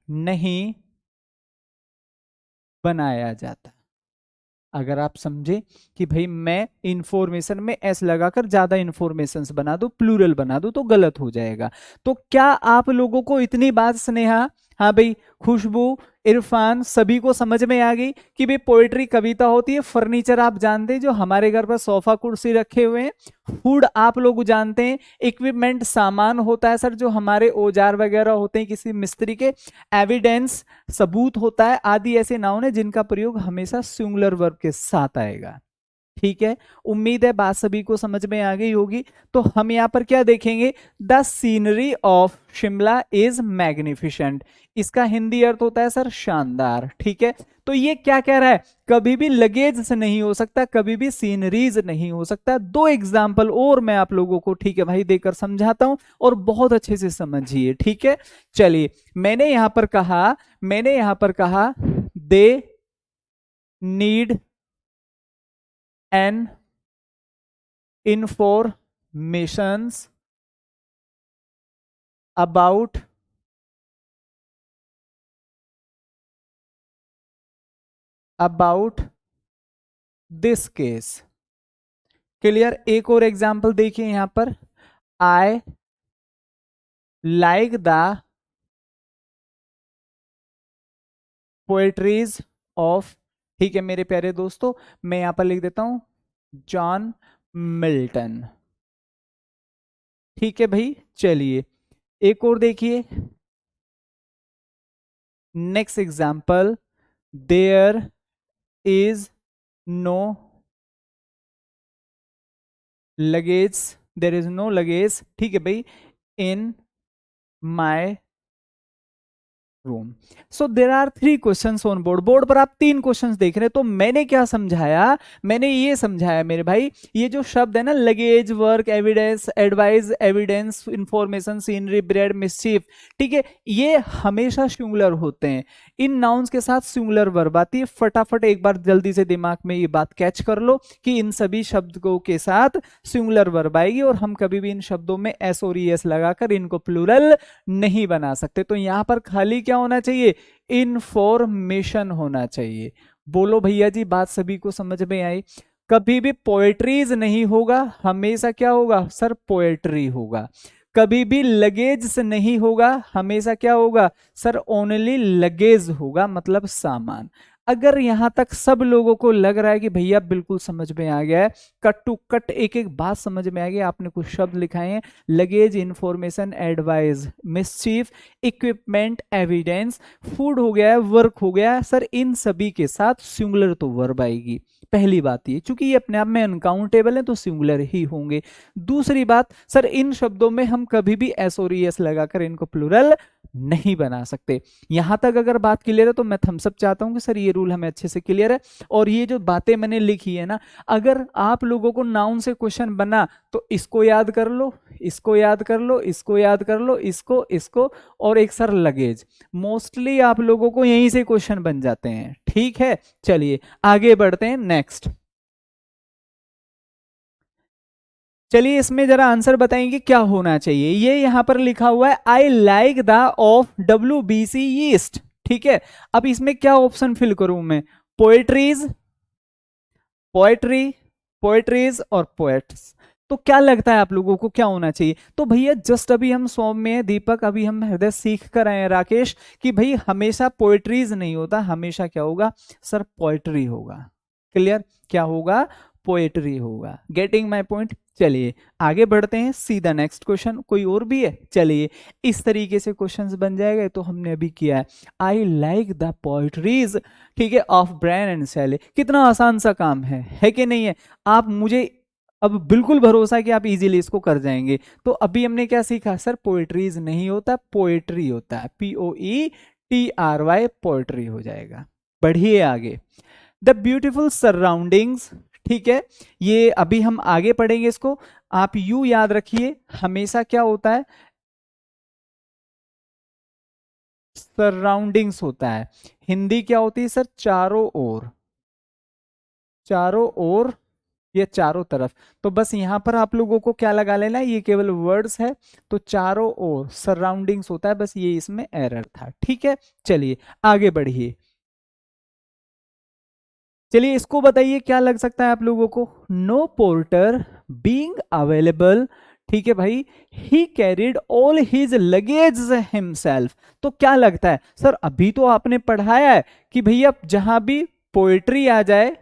नहीं बनाया जाता। अगर आप समझे कि भाई मैं इंफॉर्मेशन में एस लगाकर ज्यादा इंफॉर्मेशन बना दूं, प्लूरल बना दूं, तो गलत हो जाएगा। तो क्या आप लोगों को इतनी बात स्नेहा, हाँ भाई खुशबू, इरफान, सभी को समझ में आ गई कि भाई पोएट्री कविता होती है, फर्नीचर आप जानते हैं जो हमारे घर पर सोफा कुर्सी रखे हुए हैं, फूड आप लोग जानते हैं, इक्विपमेंट सामान होता है सर जो हमारे औजार वगैरह होते हैं किसी मिस्त्री के, एविडेंस सबूत होता है, आदि ऐसे नाउन है जिनका प्रयोग हमेशा सिंगुलर वर्ब के साथ आएगा। ठीक है, उम्मीद है बात सभी को समझ में आ गई होगी। तो हम यहां पर क्या देखेंगे, the scenery of Shimla is magnificent, इसका हिंदी अर्थ होता है सर शानदार। ठीक है, तो ये क्या कह रहा है, कभी भी लगेज से नहीं हो सकता, कभी भी सीनरीज नहीं हो सकता। दो एग्जाम्पल और मैं आप लोगों को, ठीक है भाई, देकर समझाता हूं और बहुत अच्छे से समझिए। ठीक है, चलिए, मैंने यहां पर कहा they need an informations about this case। Clear, एक और एग्जाम्पल देखिए यहां पर, I like the poetries of, ठीक है मेरे प्यारे दोस्तों, मैं यहां पर लिख देता हूं जॉन मिल्टन। ठीक है भाई, चलिए एक और देखिए, next example, there is no luggage, there is no luggage, ठीक है भाई, in my room. So there are 3 questions on board, board पर आप 3 क्वेश्चंस देख रहे हैं। तो मैंने क्या समझाया, मैंने ये समझाया मेरे भाई, ये जो शब्द है ना, luggage, work, evidence, advice, evidence, information, scenery, bread, mischief, ठीक है, ये हमेशा सिंगुलर होते हैं। इन नाउन्स के साथ सिंगुलर वर्ब आती है। फटाफट एक बार जल्दी से दिमाग में ये बात कैच कर लो कि इन सभी शब्दों के साथ सिंगुलर वर्ब आएगी और हम कभी भी इन शब्दों में एस और ई एस लगाकर इनको प्लूरल नहीं बना सकते। तो यहां पर खाली क्या होना चाहिए, इंफॉर्मेशन होना चाहिए। बोलो भैया जी, बात सभी को समझ में आई। कभी भी पोएट्रीज नहीं होगा, हमेशा क्या होगा सर, पोएट्री होगा। कभी भी लगेज से नहीं होगा, हमेशा क्या होगा सर, ओनली लगेज होगा, मतलब सामान। अगर यहां तक सब लोगों को लग रहा है कि भैया बिल्कुल समझ में आ गया है, कट टू कट एक एक बात समझ में आ गई, आपने कुछ शब्द लिखाए हैं, luggage, information, advice, mischief, equipment, evidence, food हो गया है, वर्क हो गया है सर, इन सभी के साथ सिंगुलर तो वर्ब आएगी। पहली बात ये, चूंकि ये अपने आप में अनकाउंटेबल है तो सिंगुलर ही होंगे। दूसरी बात सर, इन शब्दों में हम कभी भी एस और एस लगाकर इनको प्लूरल नहीं बना सकते। यहां तक अगर बात क्लियर है तो मैं थम्स अप चाहता हूं कि सर ये रूल हमें अच्छे से क्लियर है। और ये जो बातें मैंने लिखी है ना, अगर आप लोगों को नाउन से क्वेश्चन बना तो इसको याद कर लो, इसको याद कर लो, इसको याद कर लो, इसको और एक सर लगेज, मोस्टली आप लोगों को यहीं से क्वेश्चन बन जाते हैं। ठीक है, चलिए आगे बढ़ते हैं नेक्स्ट। चलिए इसमें जरा आंसर बताएंगे क्या होना चाहिए। ये यहां पर लिखा हुआ है I like the of WBC east. ठीक है, अब इसमें क्या ऑप्शन फिल करूं मैं, पोएट्रीज, पोएट्री, पोएट्रीज और पोएट्स। तो क्या लगता है आप लोगों को क्या होना चाहिए? तो भैया जस्ट अभी हम सौम्य, दीपक, अभी हम हृदय सीख कर आए हैं, राकेश, कि भाई हमेशा पोएट्रीज नहीं होता, हमेशा क्या होगा सर? पोएट्री होगा। क्लियर? क्या होगा? पोएट्री होगा। Getting my point? चलिए आगे बढ़ते हैं, सीधा नेक्स्ट क्वेश्चन। कोई और भी है? चलिए इस तरीके से क्वेश्चंस बन जाएगा। तो हमने अभी किया है आई लाइक द पोएट्रीज, ठीक है, ऑफ ब्रायन एंड शैले। कितना आसान सा काम है कि नहीं है? आप मुझे अब बिल्कुल भरोसा है कि आप इजीली इसको कर जाएंगे। तो अभी हमने क्या सीखा सर? पोएट्रीज नहीं होता, पोएट्री होता है, POETRY, पोएट्री हो जाएगा। बढ़िए आगे। द ब्यूटिफुल सराउंडिंग्स, ठीक है, ये अभी हम आगे पढ़ेंगे इसको। आप यू याद रखिए, हमेशा क्या होता है? सराउंडिंग्स होता है। हिंदी क्या होती है सर? चारों ओर, चारों ओर, ये चारों तरफ। तो बस यहां पर आप लोगों को क्या लगा लेना है, ये केवल वर्ड्स है। तो चारों ओर सराउंडिंग्स होता है, बस ये इसमें एरर था। ठीक है, चलिए आगे बढ़िए। चलिए इसको बताइए क्या लग सकता है आप लोगों को? नो पोर्टर बीइंग अवेलेबल, ठीक है भाई, ही carried all his luggage himself. तो क्या लगता है सर? अभी तो आपने पढ़ाया है कि भैया जहां भी पोएट्री आ जाए,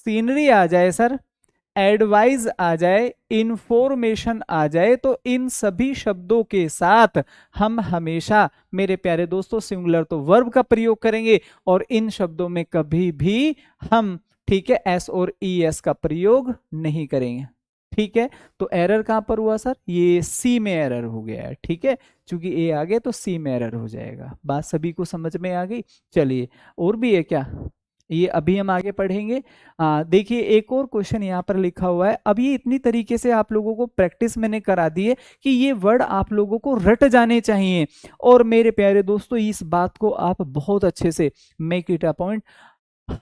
सीनरी आ जाए सर, एडवाइस आ जाए, इंफॉर्मेशन आ जाए, तो इन सभी शब्दों के साथ हम हमेशा मेरे प्यारे दोस्तों सिंगुलर तो वर्ब का प्रयोग करेंगे, और इन शब्दों में कभी भी हम, ठीक है, एस और ईएस का प्रयोग नहीं करेंगे। ठीक है, तो एरर कहां पर हुआ सर? ये सी में एरर हो गया है। ठीक है, चूंकि ए आ गया तो सी में एरर हो जाएगा। बात सभी को समझ में आ गई? चलिए और भी है क्या? ये अभी हम आगे पढ़ेंगे। देखिए एक और क्वेश्चन यहाँ पर लिखा हुआ है। अब ये इतनी तरीके से आप लोगों को प्रैक्टिस मैंने करा दी है कि ये वर्ड आप लोगों को रट जाने चाहिए। और मेरे प्यारे दोस्तों इस बात को आप बहुत अच्छे से make it a point,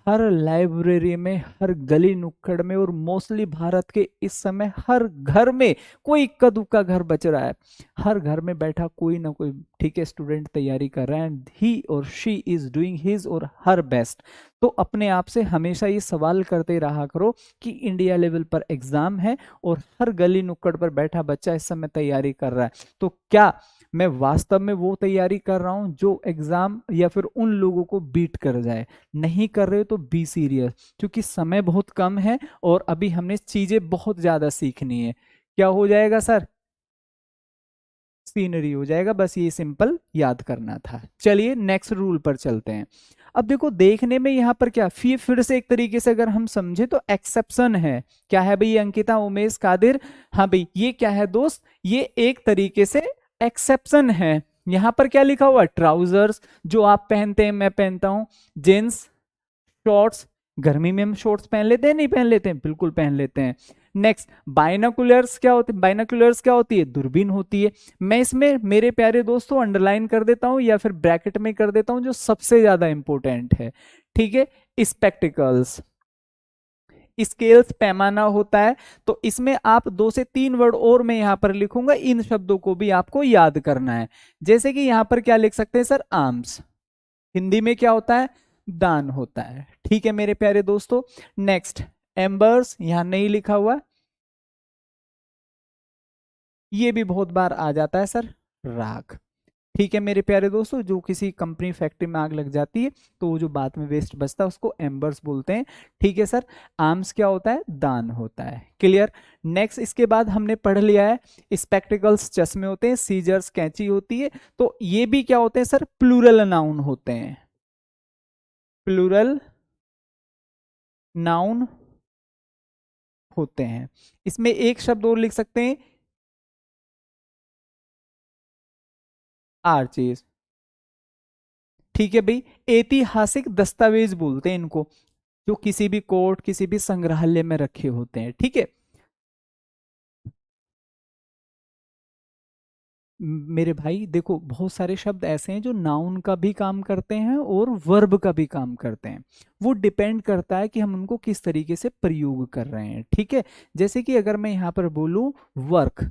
her library में, हर गली नुक्कड़ में, और मोस्टली भारत के इस समय हर घर में, कोई इक्का दुक्का घर बच रहा है, हर घर में बैठा कोई ना कोई, ठीक है, स्टूडेंट तैयारी कर रहा है, एंड ही और शी इज डूइंग हिज और हर बेस्ट। तो अपने आप से हमेशा ये सवाल करते रहा करो कि इंडिया लेवल पर एग्जाम है और हर गली नुक्कड़ पर बैठा बच्चा इस समय तैयारी कर रहा है, तो क्या मैं वास्तव में वो तैयारी कर रहा हूं जो एग्जाम या फिर उन लोगों को बीट कर जाए? नहीं कर रहे हो तो बी सीरियस, क्योंकि समय बहुत कम है और अभी हमने चीजें बहुत ज्यादा सीखनी है। क्या हो जाएगा सर? सीनरी हो जाएगा, बस ये सिंपल याद करना था। चलिए नेक्स्ट रूल पर चलते हैं। अब देखो देखने में यहाँ पर क्या, फिर से एक तरीके से अगर हम समझे तो एक्सेप्शन है। क्या है भाई? अंकिता, उमेश, कादिर, हाँ भाई ये क्या है दोस्त? ये एक तरीके से एक्सेप्शन है। यहाँ पर क्या लिखा हुआ? ट्राउजर्स, जो आप पहनते हैं, मैं पहनता हूं। जींस, शॉर्ट्स, गर्मी में हम शॉर्ट्स पहन लेते हैं नहीं पहन लेते हैं? बिल्कुल पहन लेते हैं। नेक्स्ट बाइनाकुलर्स, क्या होते हैं? बाइनाकुलर्स क्या होती है? दूरबीन होती है। मैं इसमें मेरे प्यारे दोस्तों अंडरलाइन कर देता हूं या फिर ब्रैकेट में कर देता हूं जो सबसे ज्यादा इंपॉर्टेंट है। ठीक है, स्पेक्टिकल्स, स्केल्स, पैमाना होता है। तो इसमें आप 2 से 3 वर्ड और मैं यहां पर लिखूंगा, इन शब्दों को भी आपको याद करना है। जैसे कि यहां पर क्या लिख सकते हैं सर? आर्म्स, हिंदी में क्या होता है? दान होता है। ठीक है मेरे प्यारे दोस्तों। नेक्स्ट एम्बर्स, यहां नहीं लिखा हुआ, ये भी बहुत बार आ जाता है सर, राख। ठीक है मेरे प्यारे दोस्तों, जो किसी कंपनी फैक्ट्री में आग लग जाती है तो वो जो बाद में वेस्ट बचता है उसको एम्बर्स बोलते हैं। ठीक है सर। आर्म्स क्या होता है? दान होता है। क्लियर। नेक्स्ट इसके बाद हमने पढ़ लिया है स्पेक्टिकल्स, चश्मे होते हैं, सीजर्स, कैंची होती है। तो ये भी क्या होते हैं सर? प्लूरल नाउन होते हैं। प्लूरल नाउन होते हैं। इसमें एक शब्द और लिख सकते हैं, आर्चीज। ठीक है भाई, ऐतिहासिक दस्तावेज बोलते हैं इनको, जो किसी भी कोर्ट, किसी भी संग्रहालय में रखे होते हैं। ठीक है मेरे भाई, देखो बहुत सारे शब्द ऐसे हैं जो नाउन का भी काम करते हैं और वर्ब का भी काम करते हैं। वो डिपेंड करता है कि हम उनको किस तरीके से प्रयोग कर रहे हैं। ठीक है, जैसे कि अगर मैं यहाँ पर बोलूं work,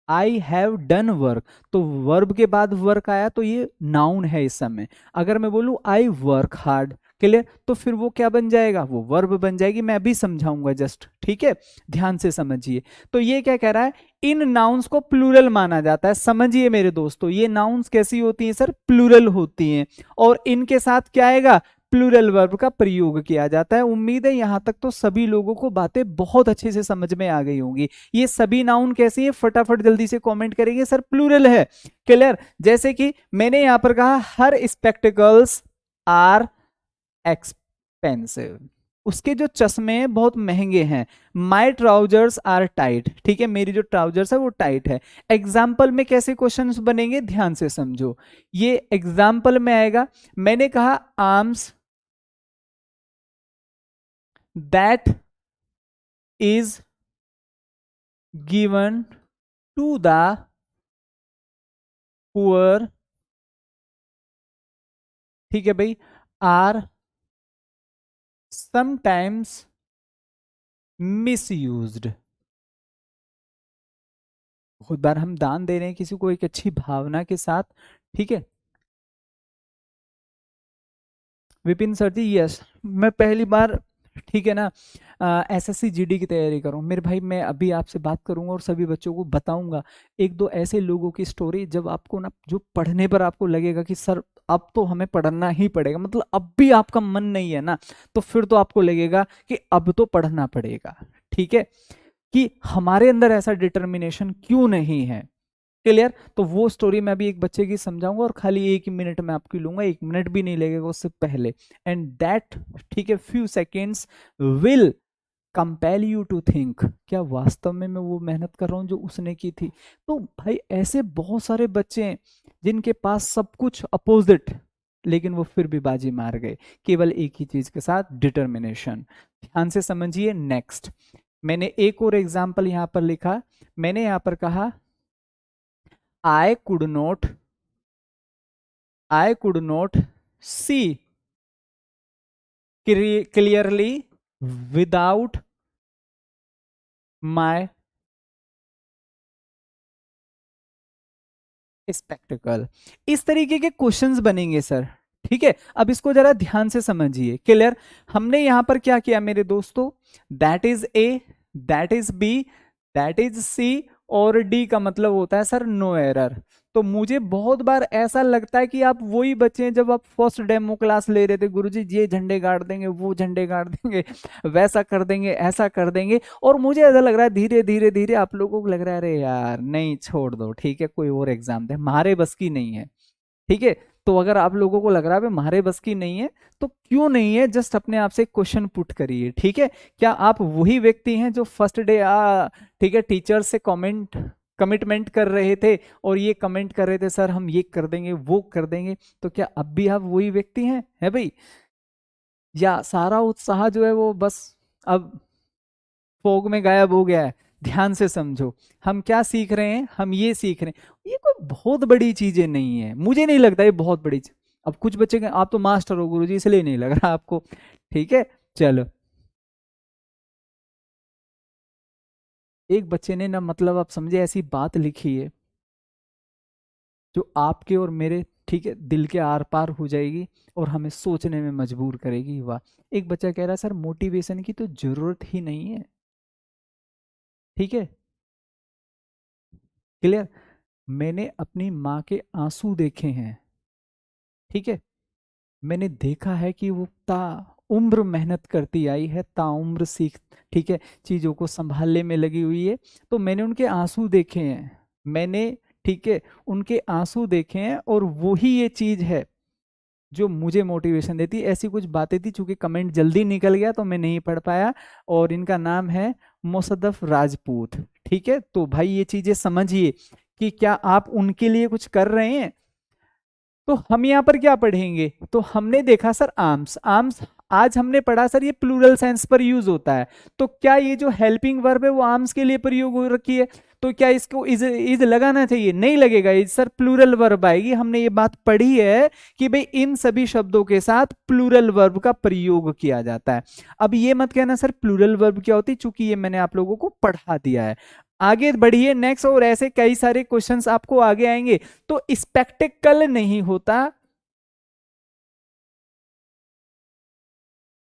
I have done work, तो वर्ब के बाद वर्क आया तो ये नाउन है इस समय। अगर मैं बोलूं आई वर्क हार्ड, क्लियर? तो फिर वो क्या बन जाएगा, वो वर्ब बन जाएगी। मैं अभी समझाऊंगा जस्ट, ठीक है, ध्यान से समझिए। तो ये क्या कह रहा है, इन नाउन्स को प्लूरल माना जाता है। समझिए मेरे दोस्तों, ये नाउन्स कैसी होती हैं सर, प्लूरल होती हैं, और इनके साथ क्या आएगा, प्लूरल वर्ब का प्रयोग किया जाता है। उम्मीद है यहां तक तो सभी लोगों को बातें बहुत अच्छे से समझ में आ गई होंगी। ये सभी नाउन कैसी है, फटाफट जल्दी से कमेंट करेंगे सर, प्लूरल है। क्लियर? जैसे कि मैंने यहां पर कहा हर स्पेक्टिकल्स आर एक्सपेंसिव, उसके जो चश्मे हैं बहुत महंगे हैं। माई ट्राउजर्स आर टाइट, ठीक है, मेरी जो ट्राउजर्स है वो टाइट है। एग्जाम्पल में कैसे क्वेश्चंस बनेंगे, ध्यान से समझो। ये एग्जाम्पल में आएगा, मैंने कहा arms that is given to the poor, ठीक है भाई, आर समटाइम्स मिसयूज्ड। बहुत बार हम दान दे रहे हैं किसी को एक अच्छी भावना के साथ, ठीक है। विपिन सर जी, यस, मैं पहली बार, ठीक है ना, एसएससी जीडी की तैयारी करूँ मेरे भाई। मैं अभी आपसे बात करूंगा और सभी बच्चों को बताऊंगा एक दो ऐसे लोगों की स्टोरी, जब आपको ना, जो पढ़ने पर आपको लगेगा कि सर अब तो हमें पढ़ना ही पड़ेगा, मतलब अब भी आपका मन नहीं है ना, तो फिर तो आपको लगेगा कि अब तो पढ़ना पड़ेगा, ठीक है, कि हमारे अंदर ऐसा डिटर्मिनेशन क्यों नहीं है। क्लियर? तो वो स्टोरी मैं अभी एक बच्चे की समझाऊंगा और खाली 1 मिनट में आपकी लूंगा, 1 मिनट भी नहीं लगेगा उससे पहले। एंड दैट, ठीक है, few seconds will compel you to think, क्या वास्तव में मैं वो मेहनत कर रहा हूं जो उसने की थी। तो भाई ऐसे बहुत सारे बच्चे हैं जिनके पास सब कुछ अपोजिट, लेकिन वो फिर भी बाजी मार गए केवल एक ही चीज के साथ, डिटर्मिनेशन। ध्यान से समझिए। नेक्स्ट, मैंने एक और एग्जाम्पल यहां पर लिखा, मैंने यहां पर कहा I could not see clearly without my spectacle। इस तरीके के क्वेश्चंस बनेंगे सर, ठीक है। अब इसको जरा ध्यान से समझिए। क्लियर? हमने यहां पर क्या किया मेरे दोस्तों, that is A, that is B, that is C, और डी का मतलब होता है सर नो एरर। तो मुझे बहुत बार ऐसा लगता है कि आप वही बच्चे हैं जब आप फर्स्ट डेमो क्लास ले रहे थे, गुरुजी ये झंडे गाड़ देंगे, वो झंडे गाड़ देंगे, वैसा कर देंगे, ऐसा कर देंगे, और मुझे ऐसा लग रहा है धीरे धीरे धीरे आप लोगों को लग रहा है अरे यार नहीं, छोड़ दो, ठीक है, कोई और एग्जाम दे, हमारे बस की नहीं है, ठीक है। तो अगर आप लोगों को लग रहा है हमारे बस की नहीं है, तो क्यों नहीं है, जस्ट अपने आप से क्वेश्चन पुट करिए, ठीक है। क्या आप वही व्यक्ति हैं जो फर्स्ट डे ठीक है, टीचर से कमिटमेंट कर रहे थे और ये कमेंट कर रहे थे सर हम ये कर देंगे, वो कर देंगे, तो क्या अब भी आप वही व्यक्ति हैं, है भाई? या सारा उत्साह जो है वो बस अब फोग में गायब हो गया है? ध्यान से समझो, हम क्या सीख रहे हैं, हम ये सीख रहे हैं, ये कोई बहुत बड़ी चीजें नहीं है, मुझे नहीं लगता ये बहुत बड़ी चीज। अब कुछ बच्चे आप तो मास्टर हो गुरुजी इसलिए नहीं लग रहा आपको, ठीक है। चलो, एक बच्चे ने ना, मतलब आप समझे, ऐसी बात लिखी है जो आपके और मेरे, ठीक है, दिल के आर पार हो जाएगी और हमें सोचने में मजबूर करेगी। वाह! एक बच्चा कह रहा है सर मोटिवेशन की तो जरूरत ही नहीं है, ठीक है। क्लियर? मैंने अपनी माँ के आंसू देखे हैं, ठीक है, मैंने देखा है कि वो ता उम्र मेहनत करती आई है, ताउम्र सीख, ठीक है, चीजों को संभालने में लगी हुई है। तो मैंने उनके आंसू देखे हैं, मैंने, ठीक है, उनके आंसू देखे हैं, और वही ये चीज है जो मुझे मोटिवेशन देती। ऐसी कुछ बातें थी, चूंकि कमेंट जल्दी निकल गया तो मैं नहीं पढ़ पाया, और इनका नाम है मोसद्दफ राजपूत, ठीक है। तो भाई ये चीजें समझिए कि क्या आप उनके लिए कुछ कर रहे हैं। तो हम यहाँ पर क्या पढ़ेंगे, तो हमने देखा सर आर्म्स, आर्म्स आज हमने पढ़ा सर ये प्लूरल सेंस पर यूज होता है। तो क्या ये जो हेल्पिंग वर्ब है वो आर्म्स के लिए प्रयोग हो रखी है, तो क्या इसको इज लगाना चाहिए? नहीं लगेगा, इज सर प्लूरल वर्ब आएगी। हमने ये बात पढ़ी है कि भाई इन सभी शब्दों के साथ प्लूरल वर्ब का प्रयोग किया जाता है। अब ये मत कहना सर प्लूरल वर्ब क्या होती, चूंकि ये मैंने आप लोगों को पढ़ा दिया है। आगे बढ़िए नेक्स्ट, और ऐसे कई सारे क्वेश्चंस आपको आगे आएंगे। तो स्पेक्टिकल नहीं होता,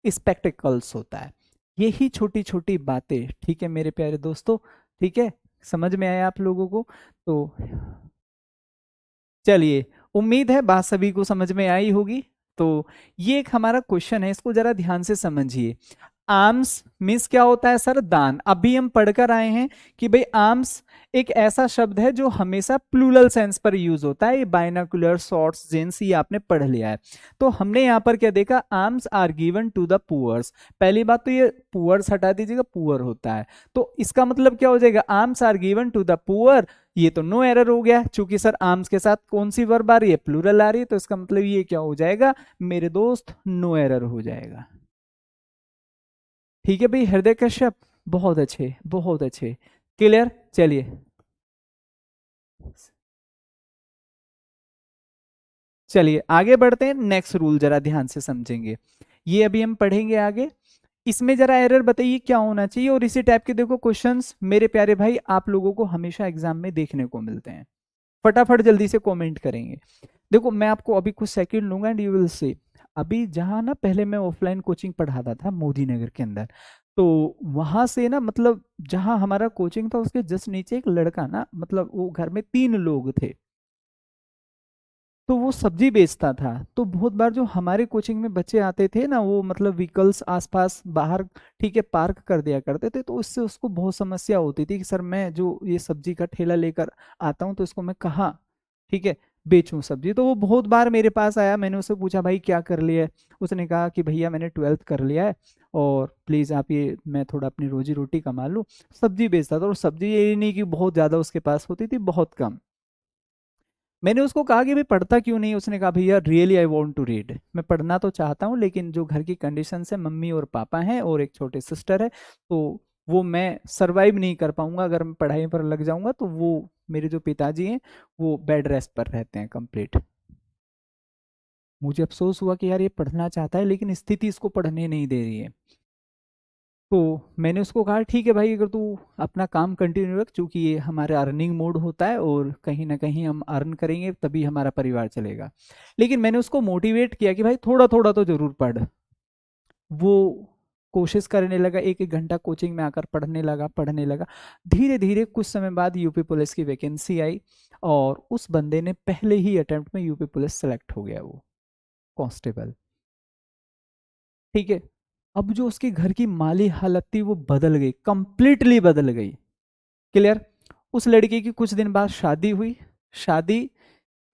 स्पेक्टिकल्स होता है। यही छोटी छोटी बातें, ठीक है मेरे प्यारे दोस्तों, ठीक है, समझ में आया आप लोगों को? तो चलिए, उम्मीद है बात सभी को समझ में आई होगी। तो ये एक हमारा क्वेश्चन है, इसको जरा ध्यान से समझिए। आर्म्स मीन्स क्या होता है सर? दान। अभी हम पढ़कर आए हैं कि भाई आर्म्स एक ऐसा शब्द है जो हमेशा प्लूरल सेंस पर यूज होता है। ये बाइनोकुलर, शॉर्ट्स, जेंस, ये आपने पढ़ लिया है। तो हमने यहाँ पर क्या देखा? Arms are given to the poors. पहली बात तो ये पुअर्स हटा दीजिएगा, पुअर होता है। तो इसका मतलब क्या हो जाएगा? Arms are given to the poor. ये तो नो एरर हो गया, चूंकि सर आर्म्स के साथ कौन सी वर्ब आ रही है? प्लूरल आ रही है। तो इसका मतलब ये क्या हो जाएगा मेरे दोस्त? नो एरर हो जाएगा। ठीक है भाई हृदय कश्यप, बहुत अच्छे बहुत अच्छे, क्लियर। चलिए चलिए आगे बढ़ते हैं। नेक्स्ट रूल जरा ध्यान से समझेंगे, ये अभी हम पढ़ेंगे आगे। इसमें जरा एरर बताइए क्या होना चाहिए। और इसी टाइप के देखो क्वेश्चंस मेरे प्यारे भाई आप लोगों को हमेशा एग्जाम में देखने को मिलते हैं। फटाफट जल्दी से कमेंट करेंगे। देखो मैं आपको अभी कुछ सेकंड लूंगा एंड यू विल सी। अभी जहां ना पहले मैं ऑफलाइन कोचिंग पढ़ाता था मोदी नगर के अंदर, तो वहां से ना मतलब जहां हमारा कोचिंग था उसके जस्ट नीचे एक लड़का ना, मतलब वो घर में 3 लोग थे, तो वो सब्जी बेचता था। तो बहुत बार जो हमारे कोचिंग में बच्चे आते थे ना, वो मतलब व्हीकल्स आसपास बाहर, ठीक है, पार्क कर दिया करते थे। तो उससे उसको बहुत समस्या होती थी कि सर मैं जो ये सब्जी का ठेला लेकर आता हूँ तो इसको मैं कहाँ, ठीक है, बेचूं सब्जी। तो वो बहुत बार मेरे पास आया, मैंने उससे पूछा भाई क्या कर लिया है? उसने कहा कि भैया मैंने 12th कर लिया है और प्लीज़ आप ये, मैं थोड़ा अपनी रोजी रोटी कमा लूँ। सब्जी बेचता था, और सब्जी ये नहीं कि बहुत ज़्यादा उसके पास होती थी, बहुत कम। मैंने उसको कहा कि भाई पढ़ता क्यों नहीं? उसने कहा भैया really I want to read, मैं पढ़ना तो चाहता हूँ लेकिन जो घर की कंडीशन है, मम्मी और पापा हैं और एक छोटे सिस्टर है, तो वो मैं सरवाइव नहीं कर पाऊंगा। अगर मैं पढ़ाई पर लग जाऊंगा तो वो मेरे जो पिताजी हैं वो बेड रेस्ट पर रहते हैं कंप्लीट। मुझे अफसोस हुआ कि यार ये पढ़ना चाहता है लेकिन स्थिति इसको पढ़ने नहीं दे रही है। तो मैंने उसको कहा ठीक है भाई, अगर तू अपना काम कंटिन्यू रख, चूंकि ये हमारा अर्निंग मोड होता है और कहीं ना कहीं हम अर्न करेंगे तभी हमारा परिवार चलेगा। लेकिन मैंने उसको मोटिवेट किया कि भाई थोड़ा थोड़ा तो जरूर पढ़। वो कोशिश करने लगा, एक एक घंटा कोचिंग में आकर पढ़ने लगा। धीरे धीरे कुछ समय बाद यूपी पुलिस की वैकेंसी आई और उस बंदे ने पहले ही अटेम्प्ट में यूपी पुलिस सेलेक्ट हो गया, वो कांस्टेबल। ठीक है। अब जो उसके घर की माली हालत थी वो बदल गई, कंप्लीटली बदल गई। क्लियर। उस लड़के की कुछ दिन बाद शादी हुई। शादी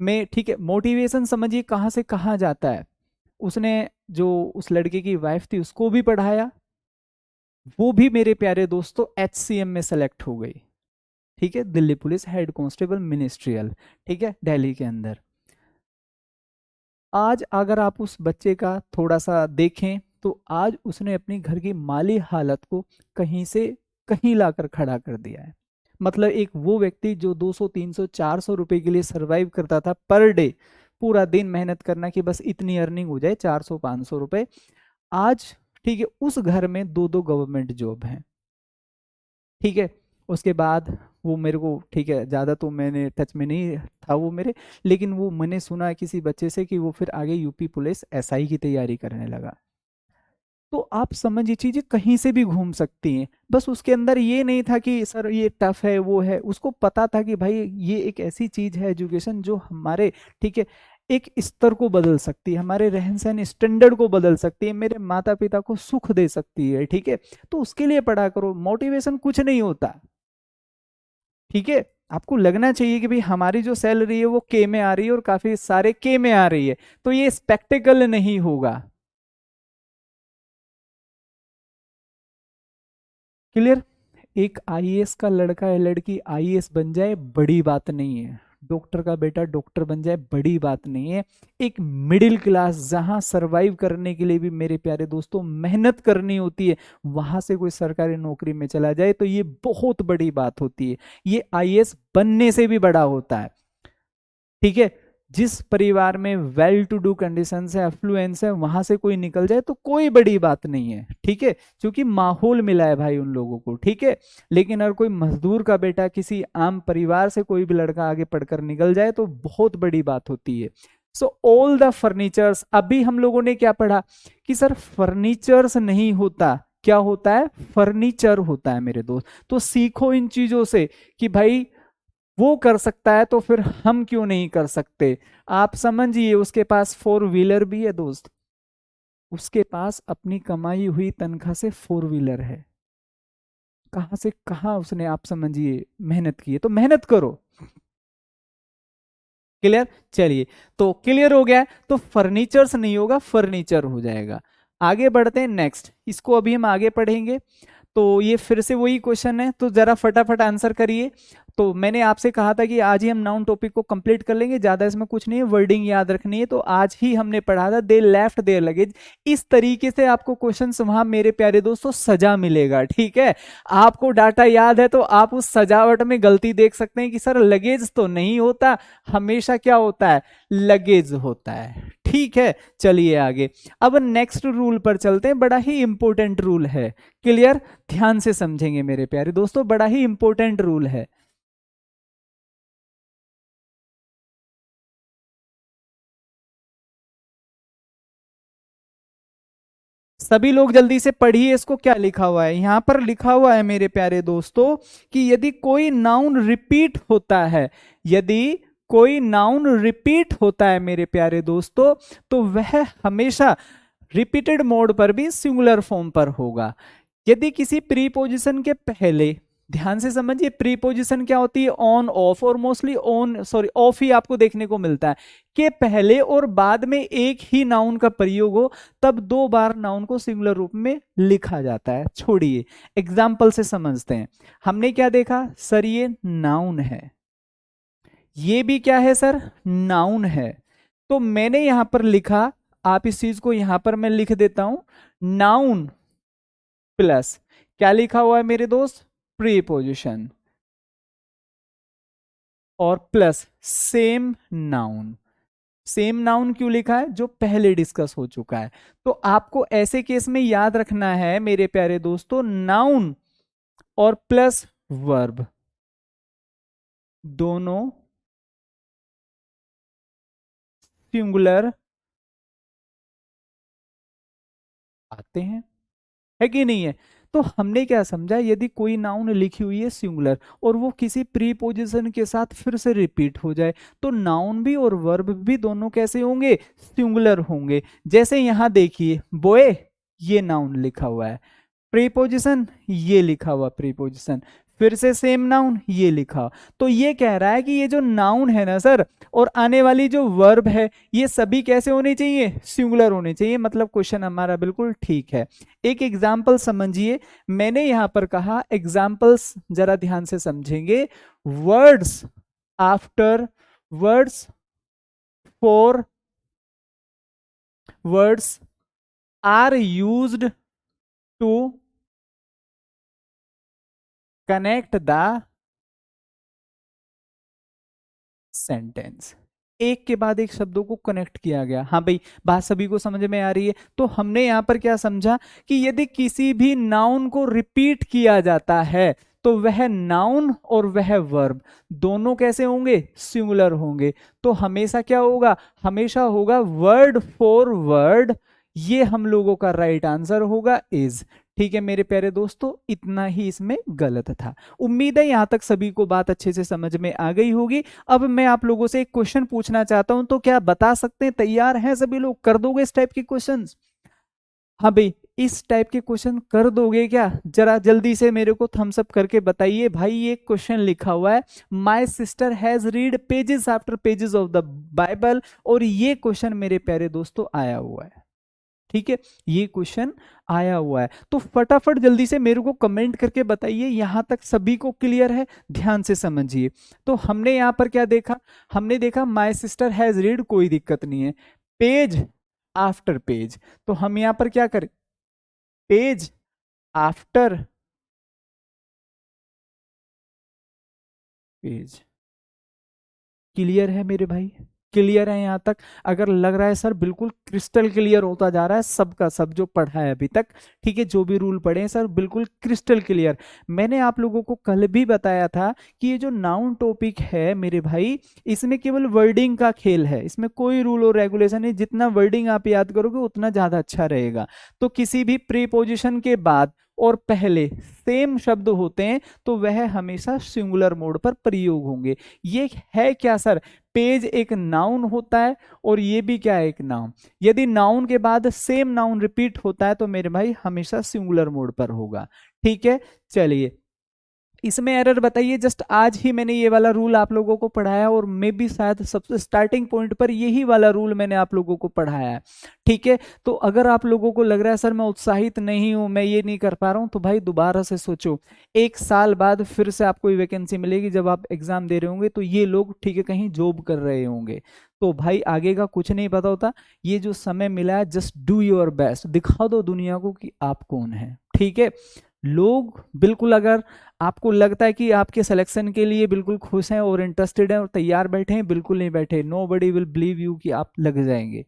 में, ठीक है, मोटिवेशन समझिए कहां से कहां जाता है। उसने जो उस लड़के की वाइफ थी उसको भी पढ़ाया, वो भी मेरे प्यारे दोस्तों HCM में सेलेक्ट हो गई। ठीक है, Delhi police head constable ministerial, ठीक है, दिल्ली के अंदर। आज अगर आप उस बच्चे का थोड़ा सा देखें तो आज उसने अपनी घर की माली हालत को कहीं से कहीं लाकर खड़ा कर दिया है। मतलब एक वो व्यक्ति जो 200 300 400 रुपए के लिए सरवाइव करता था पर डे, पूरा दिन मेहनत करना कि बस इतनी अर्निंग हो जाए 400 500 रुपए, आज, ठीक है, उस घर में दो दो गवर्नमेंट जॉब हैं। ठीक है। उसके बाद वो मेरे को, ठीक है, ज़्यादा तो मैंने टच में नहीं था वो मेरे, लेकिन वो मैंने सुना किसी बच्चे से कि वो फिर आगे यूपी पुलिस SI की तैयारी करने लगा। तो आप समझिए चीजें कहीं से भी घूम सकती हैं। बस उसके अंदर ये नहीं था कि सर ये टफ है वो है, उसको पता था कि भाई ये एक ऐसी चीज है एजुकेशन जो हमारे, ठीक है, एक स्तर को बदल सकती है, हमारे रहन सहन स्टैंडर्ड को बदल सकती है, मेरे माता पिता को सुख दे सकती है। ठीक है। तो उसके लिए पढ़ा करो, मोटिवेशन कुछ नहीं होता। ठीक है। आपको लगना चाहिए कि भाई हमारी जो सैलरी है वो के में आ रही है और काफी सारे के में आ रही है, तो ये स्पेक्टिकल नहीं होगा। क्लियर। एक आईएएस का लड़का या लड़की आईएएस बन जाए बड़ी बात नहीं है, डॉक्टर का बेटा डॉक्टर बन जाए बड़ी बात नहीं है। एक मिडिल क्लास जहां सरवाइव करने के लिए भी मेरे प्यारे दोस्तों मेहनत करनी होती है, वहां से कोई सरकारी नौकरी में चला जाए तो ये बहुत बड़ी बात होती है। ये आईएएस बनने से भी बड़ा होता है। ठीक है। जिस परिवार में वेल टू डू कंडीशन है, एफ्लुएंस है, वहां से कोई निकल जाए तो कोई बड़ी बात नहीं है। ठीक है, क्योंकि माहौल मिला है भाई उन लोगों को। ठीक है। लेकिन अगर कोई मजदूर का बेटा किसी आम परिवार से कोई भी लड़का आगे पढ़कर निकल जाए तो बहुत बड़ी बात होती है। सो ऑल द फर्नीचर्स, अभी हम लोगों ने क्या पढ़ा कि सर फर्नीचर्स नहीं होता, क्या होता है, फर्नीचर होता है मेरे दोस्त। तो सीखो इन चीजों से कि भाई वो कर सकता है तो फिर हम क्यों नहीं कर सकते। आप समझिए, उसके पास फोर व्हीलर भी है दोस्त, उसके पास अपनी कमाई हुई तनख्वाह से फोर व्हीलर है, कहां से कहां उसने, आप समझिए, मेहनत की है, तो मेहनत करो। क्लियर, चलिए, तो क्लियर हो गया है, तो फर्नीचर्स नहीं होगा, फर्नीचर हो जाएगा। आगे बढ़ते हैं नेक्स्ट, इसको अभी हम आगे पढ़ेंगे। तो ये फिर से वही क्वेश्चन है, तो जरा फटाफट आंसर करिए। तो मैंने आपसे कहा था कि आज ही हम नाउन टॉपिक को कंप्लीट कर लेंगे, ज्यादा इसमें कुछ नहीं है, वर्डिंग याद रखनी है। तो आज ही हमने पढ़ा था दे लेफ्ट देयर लगेज। इस तरीके से आपको क्वेश्चन वहां मेरे प्यारे दोस्तों सजा मिलेगा, ठीक है। आपको डाटा याद है तो आप उस सजावट में गलती देख सकते हैं कि सर लगेज तो नहीं होता, हमेशा क्या होता है, लगेज होता है, ठीक है। चलिए आगे, अब नेक्स्ट रूल पर चलते हैं, बड़ा ही इंपॉर्टेंट रूल है। क्लियर, ध्यान से समझेंगे मेरे प्यारे दोस्तों, बड़ा ही इंपॉर्टेंट रूल है। सभी लोग जल्दी से पढ़िए इसको, क्या लिखा हुआ है यहां पर, लिखा हुआ है मेरे प्यारे दोस्तों कि यदि कोई नाउन रिपीट होता है, यदि कोई नाउन रिपीट होता है मेरे प्यारे दोस्तों, तो वह हमेशा रिपीटेड मोड पर भी सिंगुलर फॉर्म पर होगा। यदि किसी प्रीपोजिशन के पहले, ध्यान से समझिए, प्रीपोजिशन क्या होती है, ऑन ऑफ, और मोस्टली ऑन सॉरी ऑफ ही आपको देखने को मिलता है, के पहले और बाद में एक ही नाउन का प्रयोग हो, तब दो बार नाउन को सिंगुलर रूप में लिखा जाता है। छोड़िए, एग्जाम्पल से समझते हैं। हमने क्या देखा सर, ये नाउन है, ये भी क्या है सर, नाउन है। तो मैंने यहां पर लिखा, आप इस चीज को यहां पर मैं लिख देता हूं, नाउन प्लस क्या लिखा हुआ है मेरे दोस्त, प्रीपोजिशन, और plus same noun. Same noun क्यों लिखा है, जो पहले डिस्कस हो चुका है। तो आपको ऐसे केस में याद रखना है मेरे प्यारे दोस्तों, नाउन और प्लस वर्ब दोनों सिंगुलर आते हैं, है कि नहीं है। तो हमने क्या समझा, यदि कोई नाउन लिखी हुई है सिंगुलर और वो किसी प्रीपोजिशन के साथ फिर से रिपीट हो जाए, तो नाउन भी और वर्ब भी दोनों कैसे होंगे, सिंगुलर होंगे। जैसे यहां देखिए, बॉय, ये नाउन लिखा हुआ है, प्रीपोजिशन ये लिखा हुआ, प्रीपोजिशन फिर से सेम नाउन ये लिखा। तो ये कह रहा है कि ये जो नाउन है ना सर, और आने वाली जो वर्ब है, ये सभी कैसे होने चाहिए, सिंगुलर होने चाहिए। मतलब क्वेश्चन हमारा बिल्कुल ठीक है। एक एग्जाम्पल समझिए, मैंने यहां पर कहा एग्जाम्पल्स जरा ध्यान से समझेंगे, words after, words for, words are used to connect the sentence. एक के बाद एक शब्दों को कनेक्ट किया गया। हाँ भाई, बात सभी को समझ में आ रही है। तो हमने यहां पर क्या समझा कि यदि किसी भी नाउन को रिपीट किया जाता है, तो वह नाउन और वह वर्ब दोनों कैसे होंगे, सिंगुलर होंगे। तो हमेशा क्या होगा, हमेशा होगा वर्ड फॉर वर्ड। ये हम लोगों का राइट आंसर होगा इज। ठीक है मेरे प्यारे दोस्तों, इतना ही इसमें गलत था। उम्मीद है यहां तक सभी को बात अच्छे से समझ में आ गई होगी। अब मैं आप लोगों से एक क्वेश्चन पूछना चाहता हूं, तो क्या बता सकते हैं, तैयार हैं सभी लोग, कर दोगे इस टाइप के क्वेश्चंस। हाँ भाई, इस टाइप के क्वेश्चन कर दोगे क्या, जरा जल्दी से मेरे को थम्स अप करके बताइए। भाई ये क्वेश्चन लिखा हुआ है, my sister has read pages after pages of the Bible, और ये क्वेश्चन मेरे प्यारे दोस्तों आया हुआ है, ठीक है, ये क्वेश्चन आया हुआ है। तो फटाफट जल्दी से मेरे को कमेंट करके बताइए, यहां तक सभी को क्लियर है, ध्यान से समझिए। तो हमने यहां पर क्या देखा, हमने देखा माय सिस्टर हैज रीड, कोई दिक्कत नहीं है, पेज आफ्टर पेज। तो हम यहां पर क्या करें, पेज आफ्टर पेज। क्लियर है मेरे भाई, क्लियर है यहाँ तक? अगर लग रहा है सर बिल्कुल क्रिस्टल क्लियर होता जा रहा है सबका सब जो पढ़ा है अभी तक, ठीक है, जो भी रूल पढ़े हैं सर बिल्कुल क्रिस्टल क्लियर। मैंने आप लोगों को कल भी बताया था कि ये जो नाउन टॉपिक है मेरे भाई, इसमें केवल वर्डिंग का खेल है, इसमें कोई रूल और रेगुलेशन नहीं, जितना वर्डिंग आप याद करोगे उतना ज्यादा अच्छा रहेगा। तो किसी भी प्रीपोजिशन के बाद और पहले सेम शब्द होते हैं तो वह हमेशा सिंगुलर मोड पर प्रयोग होंगे। ये है क्या सर? पेज एक नाउन होता है और ये भी क्या है? एक नाउन। यदि नाउन के बाद सेम नाउन रिपीट होता है तो मेरे भाई हमेशा सिंगुलर मोड पर होगा। ठीक है, चलिए इसमें एरर बताइए। जस्ट आज ही मैंने ये वाला रूल आप लोगों को पढ़ाया और मे भी शायद सबसे स्टार्टिंग पॉइंट पर यही वाला रूल मैंने आप लोगों को पढ़ाया है। ठीक है, तो अगर आप लोगों को लग रहा है सर मैं उत्साहित नहीं हूं, मैं ये नहीं कर पा रहा हूं, तो भाई दोबारा से सोचो, एक साल बाद फिर से आपको वैकेंसी मिलेगी जब आप एग्जाम दे रहे होंगे, तो ये लोग ठीक है कहीं जॉब कर रहे होंगे, तो भाई आगे का कुछ नहीं पता होता। ये जो समय मिला है जस्ट डू योर बेस्ट, दिखा दो दुनिया को कि आप कौन है। ठीक है, लोग बिल्कुल, अगर आपको लगता है कि आपके सिलेक्शन के लिए बिल्कुल खुश हैं और इंटरेस्टेड हैं और तैयार बैठे हैं, बिल्कुल नहीं बैठे, नोबडी विल बिलीव यू कि आप लग जाएंगे।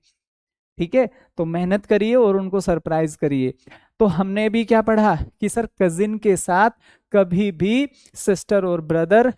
ठीक है, तो मेहनत करिए और उनको सरप्राइज करिए। तो हमने भी क्या पढ़ा कि सर कजिन के साथ कभी भी सिस्टर और ब्रदर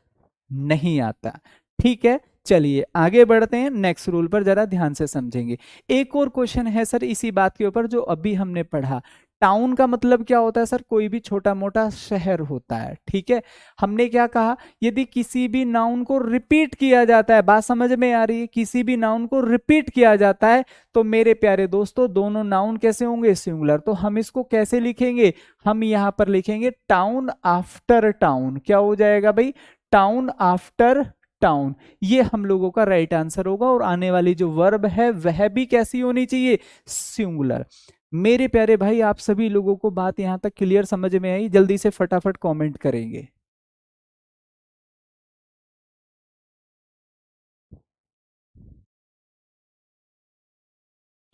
नहीं आता। ठीक है, चलिए आगे बढ़ते हैं, नेक्स्ट रूल पर जरा ध्यान से समझेंगे। एक और क्वेश्चन है सर इसी बात के ऊपर जो अभी हमने पढ़ा। टाउन का मतलब क्या होता है सर? कोई भी छोटा मोटा शहर होता है। ठीक है, हमने क्या कहा? यदि किसी भी नाउन को रिपीट किया जाता है, बात समझ में आ रही है, किसी भी नाउन को रिपीट किया जाता है तो मेरे प्यारे दोस्तों दोनों नाउन कैसे होंगे? सिंगुलर। तो हम इसको कैसे लिखेंगे? हम यहां पर लिखेंगे टाउन आफ्टर टाउन। क्या हो जाएगा भाई? Town after town. ये हम लोगों का राइट आंसर होगा और आने वाली जो वर्ब है वह भी कैसी होनी चाहिए? सिंगुलर। मेरे प्यारे भाई आप सभी लोगों को बात यहां तक क्लियर समझ में आई? जल्दी से फटाफट कमेंट करेंगे।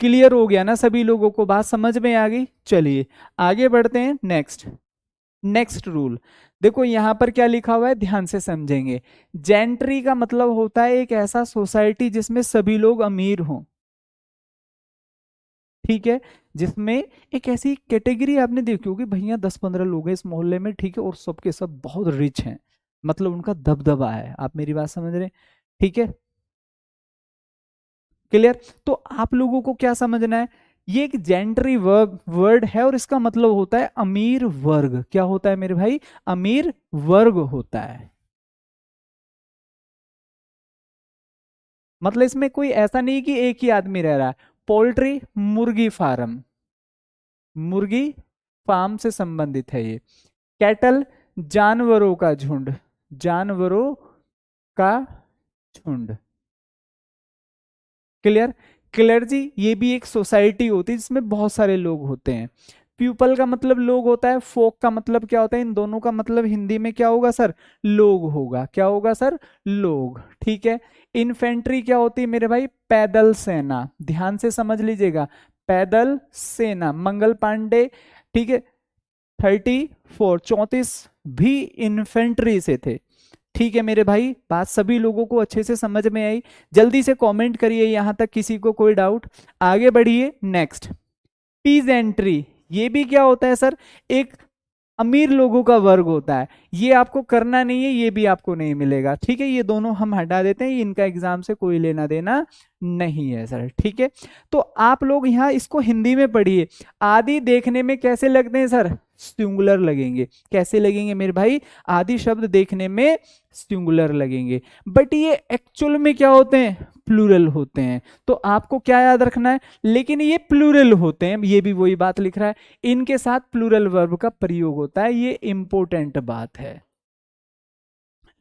क्लियर हो गया ना सभी लोगों को? बात समझ में आ गई? चलिए आगे बढ़ते हैं। नेक्स्ट, नेक्स्ट रूल देखो यहां पर क्या लिखा हुआ है, ध्यान से समझेंगे। जेंट्री का मतलब होता है एक ऐसा सोसाइटी जिसमें सभी लोग अमीर हों। ठीक है, जिसमें एक ऐसी कैटेगरी आपने देखी होगी, भैया 10-15 लोग हैं इस मोहल्ले में, ठीक है, और सबके सब बहुत रिच हैं, मतलब उनका दबदबा है। आप मेरी बात समझ रहे हैं? ठीक है, क्लियर? तो आप लोगों को क्या समझना है, ये एक जेंट्री वर्ग वर्ड है और इसका मतलब होता है अमीर वर्ग। क्या होता है मेरे भाई? अमीर वर्ग होता है। मतलब इसमें कोई ऐसा नहीं कि एक ही आदमी रह रहा है। पोल्ट्री, मुर्गी फार्म, मुर्गी फार्म से संबंधित है ये। कैटल, जानवरों का झुंड, जानवरों का झुंड। क्लियर? क्लर्जी ये भी एक सोसाइटी होती है जिसमें बहुत सारे लोग होते हैं। प्यूपल का मतलब लोग होता है, फोक का मतलब क्या होता है? इन दोनों का मतलब हिंदी में क्या होगा सर? लोग होगा। क्या होगा सर? लोग। ठीक है, इन्फेंट्री क्या होती है मेरे भाई? पैदल सेना। ध्यान से समझ लीजिएगा, पैदल सेना। मंगल पांडे, ठीक है, 34 भी इन्फेंट्री से थे। ठीक है मेरे भाई, बात सभी लोगों को अच्छे से समझ में आई? जल्दी से कमेंट करिए यहां तक किसी को कोई डाउट। आगे बढ़िए, नेक्स्ट। पीजेंट्री, ये भी क्या होता है सर? एक अमीर लोगों का वर्ग होता है। ये आपको करना नहीं है, ये भी आपको नहीं मिलेगा। ठीक है, ये दोनों हम हटा देते हैं, इनका एग्जाम से कोई लेना देना नहीं है सर। ठीक है, तो आप लोग यहाँ इसको हिंदी में पढ़िए। आदि देखने में कैसे लगते हैं सर? सिंगुलर लगेंगे। कैसे लगेंगे मेरे भाई? आदि शब्द देखने में सिंगुलर लगेंगे, बट ये एक्चुअल में क्या होते हैं? प्लूरल होते हैं। तो आपको क्या याद रखना है? लेकिन ये प्लूरल होते हैं, ये भी वही बात लिख रहा है, इनके साथ प्लूरल वर्ब का प्रयोग होता है। ये इंपॉर्टेंट बात है।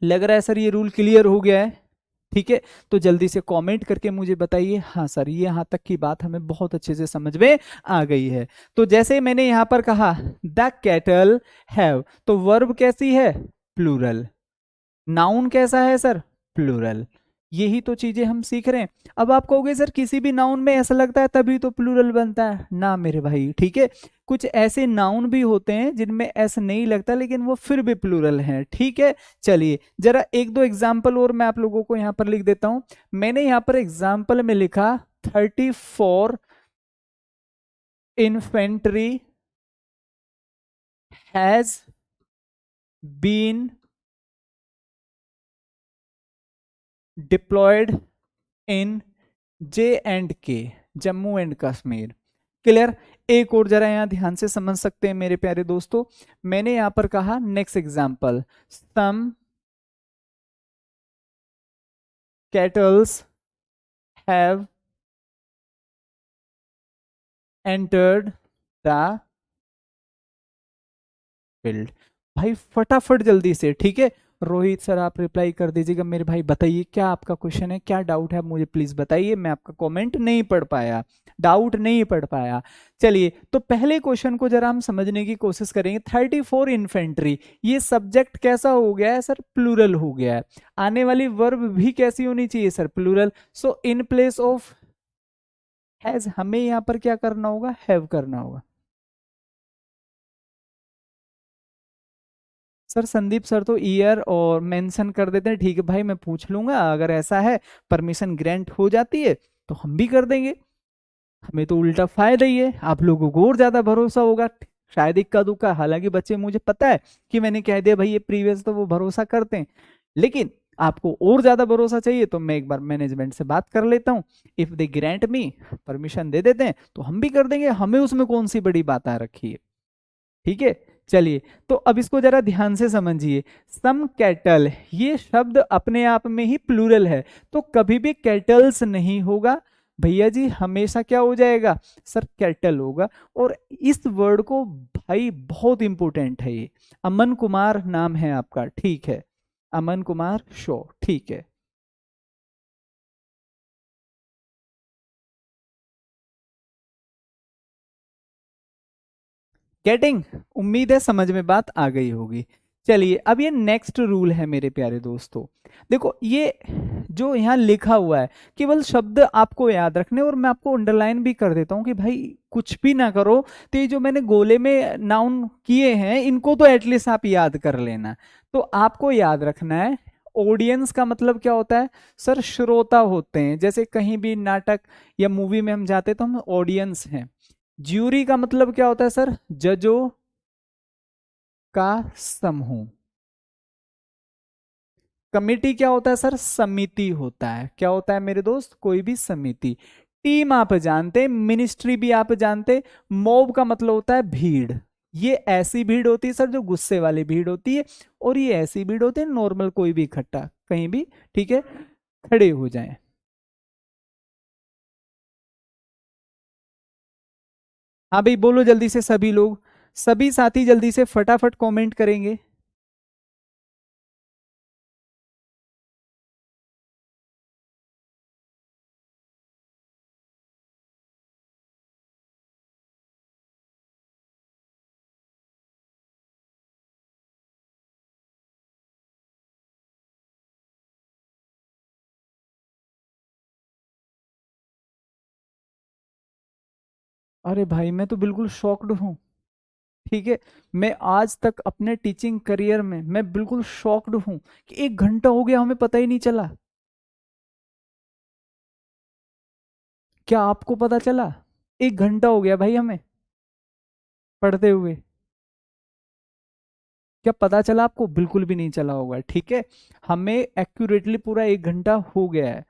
लग रहा है सर ये रूल क्लियर हो गया है? ठीक है, तो जल्दी से कमेंट करके मुझे बताइए हाँ सर ये यहां तक की बात हमें बहुत अच्छे से समझ में आ गई है। तो जैसे मैंने यहां पर कहा द कैटल हैव, तो वर्ब कैसी है? प्लूरल। नाउन कैसा है सर? प्लूरल। यही तो चीजें हम सीख रहे हैं। अब आप कहोगे सर किसी भी नाउन में ऐसा लगता है तभी तो प्लूरल बनता है ना मेरे भाई, ठीक है। कुछ ऐसे नाउन भी होते हैं जिनमें ऐसा नहीं लगता लेकिन वो फिर भी प्लूरल हैं, ठीक है। चलिए जरा एक दो एग्जाम्पल और मैं आप लोगों को यहाँ पर लिख देता हूं। मैंने यहाँ पर एग्जाम्पल में लिखा 34 infantry has been deployed in J&K, Jammu and Kashmir. Clear. एक और जरा यहां ध्यान से समझ सकते हैं मेरे प्यारे दोस्तों। मैंने यहां पर कहा next example, some cattles have entered the field. भाई फटाफट जल्दी से, ठीक है। रोहित सर आप रिप्लाई कर दीजिएगा मेरे भाई, बताइए क्या आपका क्वेश्चन है, क्या डाउट है, मुझे प्लीज बताइए। मैं आपका कमेंट नहीं पढ़ पाया, डाउट नहीं पढ़ पाया। चलिए तो पहले क्वेश्चन को जरा हम समझने की कोशिश करेंगे। 34 इन्फेंट्री, ये सब्जेक्ट कैसा हो गया है सर, प्लूरल हो गया है। आने वाली वर्ब भी कैसी होनी चाहिए sir, plural. So in place of has हमें यहां पर क्या करना होगा, हैव करना होगा। सर संदीप सर तो ईयर और मेंशन कर देते हैं, ठीक है भाई मैं पूछ लूंगा, अगर ऐसा है परमिशन ग्रांट हो जाती है तो हम भी कर देंगे। हमें तो उल्टा फायदा ही है, आप लोगों को और ज्यादा भरोसा होगा। शायद इक्का दुक्का, हालांकि बच्चे मुझे पता है कि मैंने कह दिया भाई ये प्रीवियस, तो वो भरोसा करते हैं। लेकिन आपको और ज्यादा भरोसा चाहिए तो मैं एक बार मैनेजमेंट से बात कर लेता हूँ। If they grant me, permission दे देते हैं तो हम भी कर देंगे, हमें उसमें कौन सी बड़ी बात आ रखी है, ठीक है। चलिए तो अब इसको जरा ध्यान से समझिए। सम कैटल, ये शब्द अपने आप में ही प्लूरल है, तो कभी भी कैटल्स नहीं होगा भैया जी, हमेशा क्या हो जाएगा सर, कैटल होगा। और इस वर्ड को भाई बहुत इंपॉर्टेंट है ये। अमन कुमार नाम है आपका, ठीक है, अमन कुमार शो, ठीक है। गेटिंग, उम्मीद है समझ में बात आ गई होगी। चलिए अब ये नेक्स्ट रूल है मेरे प्यारे दोस्तों। देखो ये जो यहाँ लिखा हुआ है, केवल शब्द आपको याद रखने, और मैं आपको अंडरलाइन भी कर देता हूँ कि भाई कुछ भी ना करो तो ये जो मैंने गोले में नाउन किए हैं इनको तो एटलीस्ट आप याद कर लेना। तो आपको याद रखना है, ऑडियंस का मतलब क्या होता है सर, श्रोता होते हैं। जैसे कहीं भी नाटक या मूवी में हम जाते तो हम ऑडियंस हैं। ज्यूरी का मतलब क्या होता है सर, जजों का समूह। कमिटी क्या होता है सर, समिति होता है। क्या होता है मेरे दोस्त, कोई भी समिति। टीम आप जानते हैं, मिनिस्ट्री भी आप जानते। मॉब का मतलब होता है भीड़। ये ऐसी भीड़ होती है सर जो गुस्से वाली भीड़ होती है, और ये ऐसी भीड़ होती है नॉर्मल, कोई भी इकट्ठा कहीं भी, ठीक है, खड़े हो जाएं। हाँ भाई बोलो जल्दी से सभी लोग, सभी साथी जल्दी से फटाफट कमेंट करेंगे। अरे भाई मैं तो बिल्कुल शॉक्ड हूँ, ठीक है। मैं आज तक अपने टीचिंग करियर में मैं बिल्कुल शॉक्ड हूं कि 1 घंटा हो गया हमें पता ही नहीं चला। क्या आपको पता चला? 1 घंटा हो गया भाई हमें पढ़ते हुए। क्या पता चला आपको? बिल्कुल भी नहीं चला होगा, ठीक है। हमें एक्यूरेटली पूरा 1 घंटा हो गया है,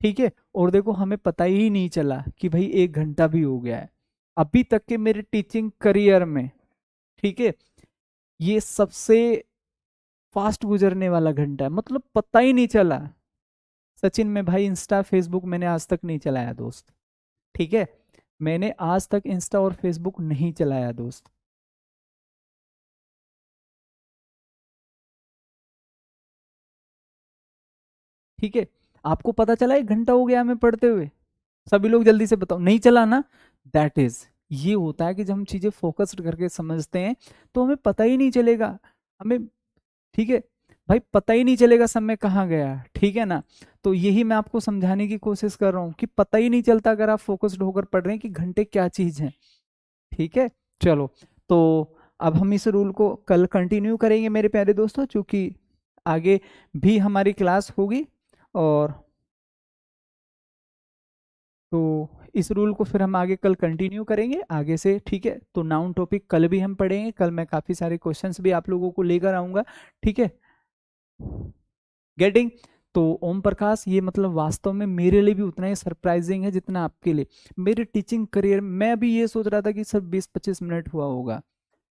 ठीक है। और देखो हमें पता ही नहीं चला कि भाई 1 घंटा भी हो गया है। अभी तक के मेरे टीचिंग करियर में, ठीक है, ये सबसे फास्ट गुजरने वाला घंटा है, मतलब पता ही नहीं चला। सचिन में भाई इंस्टा फेसबुक मैंने आज तक नहीं चलाया दोस्त, ठीक है। मैंने आज तक इंस्टा और फेसबुक नहीं चलाया दोस्त, ठीक है। आपको पता चला 1 घंटा हो गया हमें पढ़ते हुए? सभी लोग जल्दी से बताओ, नहीं चला ना। दैट इज, ये होता है कि जब हम चीजें फोकस्ड करके समझते हैं तो हमें पता ही नहीं चलेगा हमें, ठीक है। भाई पता ही नहीं चलेगा समय कहाँ गया, ठीक है ना। तो यही मैं आपको समझाने की कोशिश कर रहा हूँ कि पता ही नहीं चलता अगर आप फोकस्ड होकर पढ़ रहे हैं कि घंटे क्या चीज है, ठीक है। चलो, तो अब हम इस रूल को कल कंटिन्यू करेंगे मेरे प्यारे दोस्तों, क्योंकि आगे भी हमारी क्लास होगी, और तो इस रूल को फिर हम आगे कल कंटिन्यू करेंगे आगे से, ठीक है। तो नाउन टॉपिक कल भी हम पढ़ेंगे, कल मैं काफ़ी सारे क्वेश्चंस भी आप लोगों को लेकर आऊँगा, ठीक है। गेटिंग। तो ओम प्रकाश, ये मतलब वास्तव में मेरे लिए भी उतना ही सरप्राइजिंग है जितना आपके लिए। मेरे टीचिंग करियर मैं अभी ये सोच रहा था कि सर 20-25 मिनट हुआ होगा,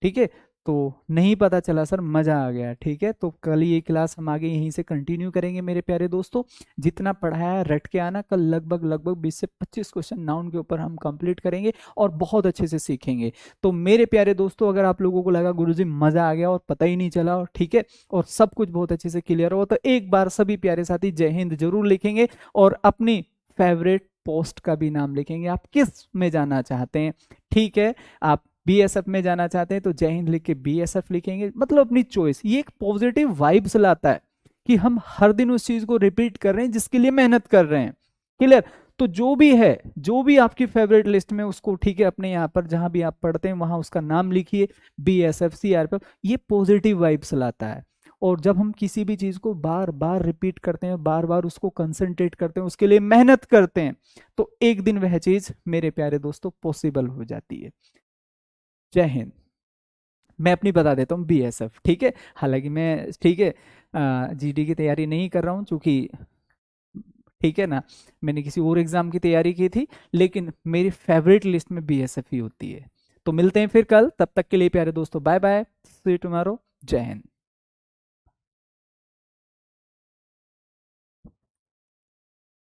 ठीक है। तो नहीं पता चला सर, मजा आ गया, ठीक है। तो कल ये क्लास हम आगे यहीं से कंटिन्यू करेंगे मेरे प्यारे दोस्तों। जितना पढ़ाया रट के आना, कल लगभग लगभग 20 से 25 क्वेश्चन नाउन के ऊपर हम कंप्लीट करेंगे और बहुत अच्छे से सीखेंगे। तो मेरे प्यारे दोस्तों, अगर आप लोगों को लगा गुरुजी मजा आ गया और पता ही नहीं चला, और ठीक है, और सब कुछ बहुत अच्छे से क्लियर हो, तो एक बार सभी प्यारे साथी जय हिंद जरूर लिखेंगे, और अपनी फेवरेट पोस्ट का भी नाम लिखेंगे, आप किस में जाना चाहते हैं, ठीक है। आप बीएसएफ में जाना चाहते हैं तो जय हिंद लिख के बीएसएफ लिखेंगे, मतलब अपनी चॉइस। ये एक पॉजिटिव वाइब्स लाता है कि हम हर दिन उस चीज को रिपीट कर रहे हैं जिसके लिए मेहनत कर रहे हैं, क्लियर। तो जो भी है, जो भी आपकी फेवरेट लिस्ट में, उसको ठीक है अपने यहाँ पर जहां भी आप पढ़ते हैं वहां उसका नाम लिखिए, बीएसएफ, सीआरपीएफ। ये पॉजिटिव वाइब्स लाता है, और जब हम किसी भी चीज को बार बार रिपीट करते हैं, बार बार उसको कंसंट्रेट करते हैं, उसके लिए मेहनत करते हैं, तो एक दिन वह चीज मेरे प्यारे दोस्तों पॉसिबल हो जाती है। जय हिंद। मैं अपनी बता देता हूँ, बीएसएफ, ठीक है। हालांकि मैं, ठीक है, जीडी की तैयारी नहीं कर रहा हूँ, क्योंकि ठीक है ना, मैंने किसी और एग्जाम की तैयारी की थी, लेकिन मेरी फेवरेट लिस्ट में बीएसएफ ही होती है। तो मिलते हैं फिर कल, तब तक के लिए प्यारे दोस्तों bye bye, see you tomorrow, जय हिंद।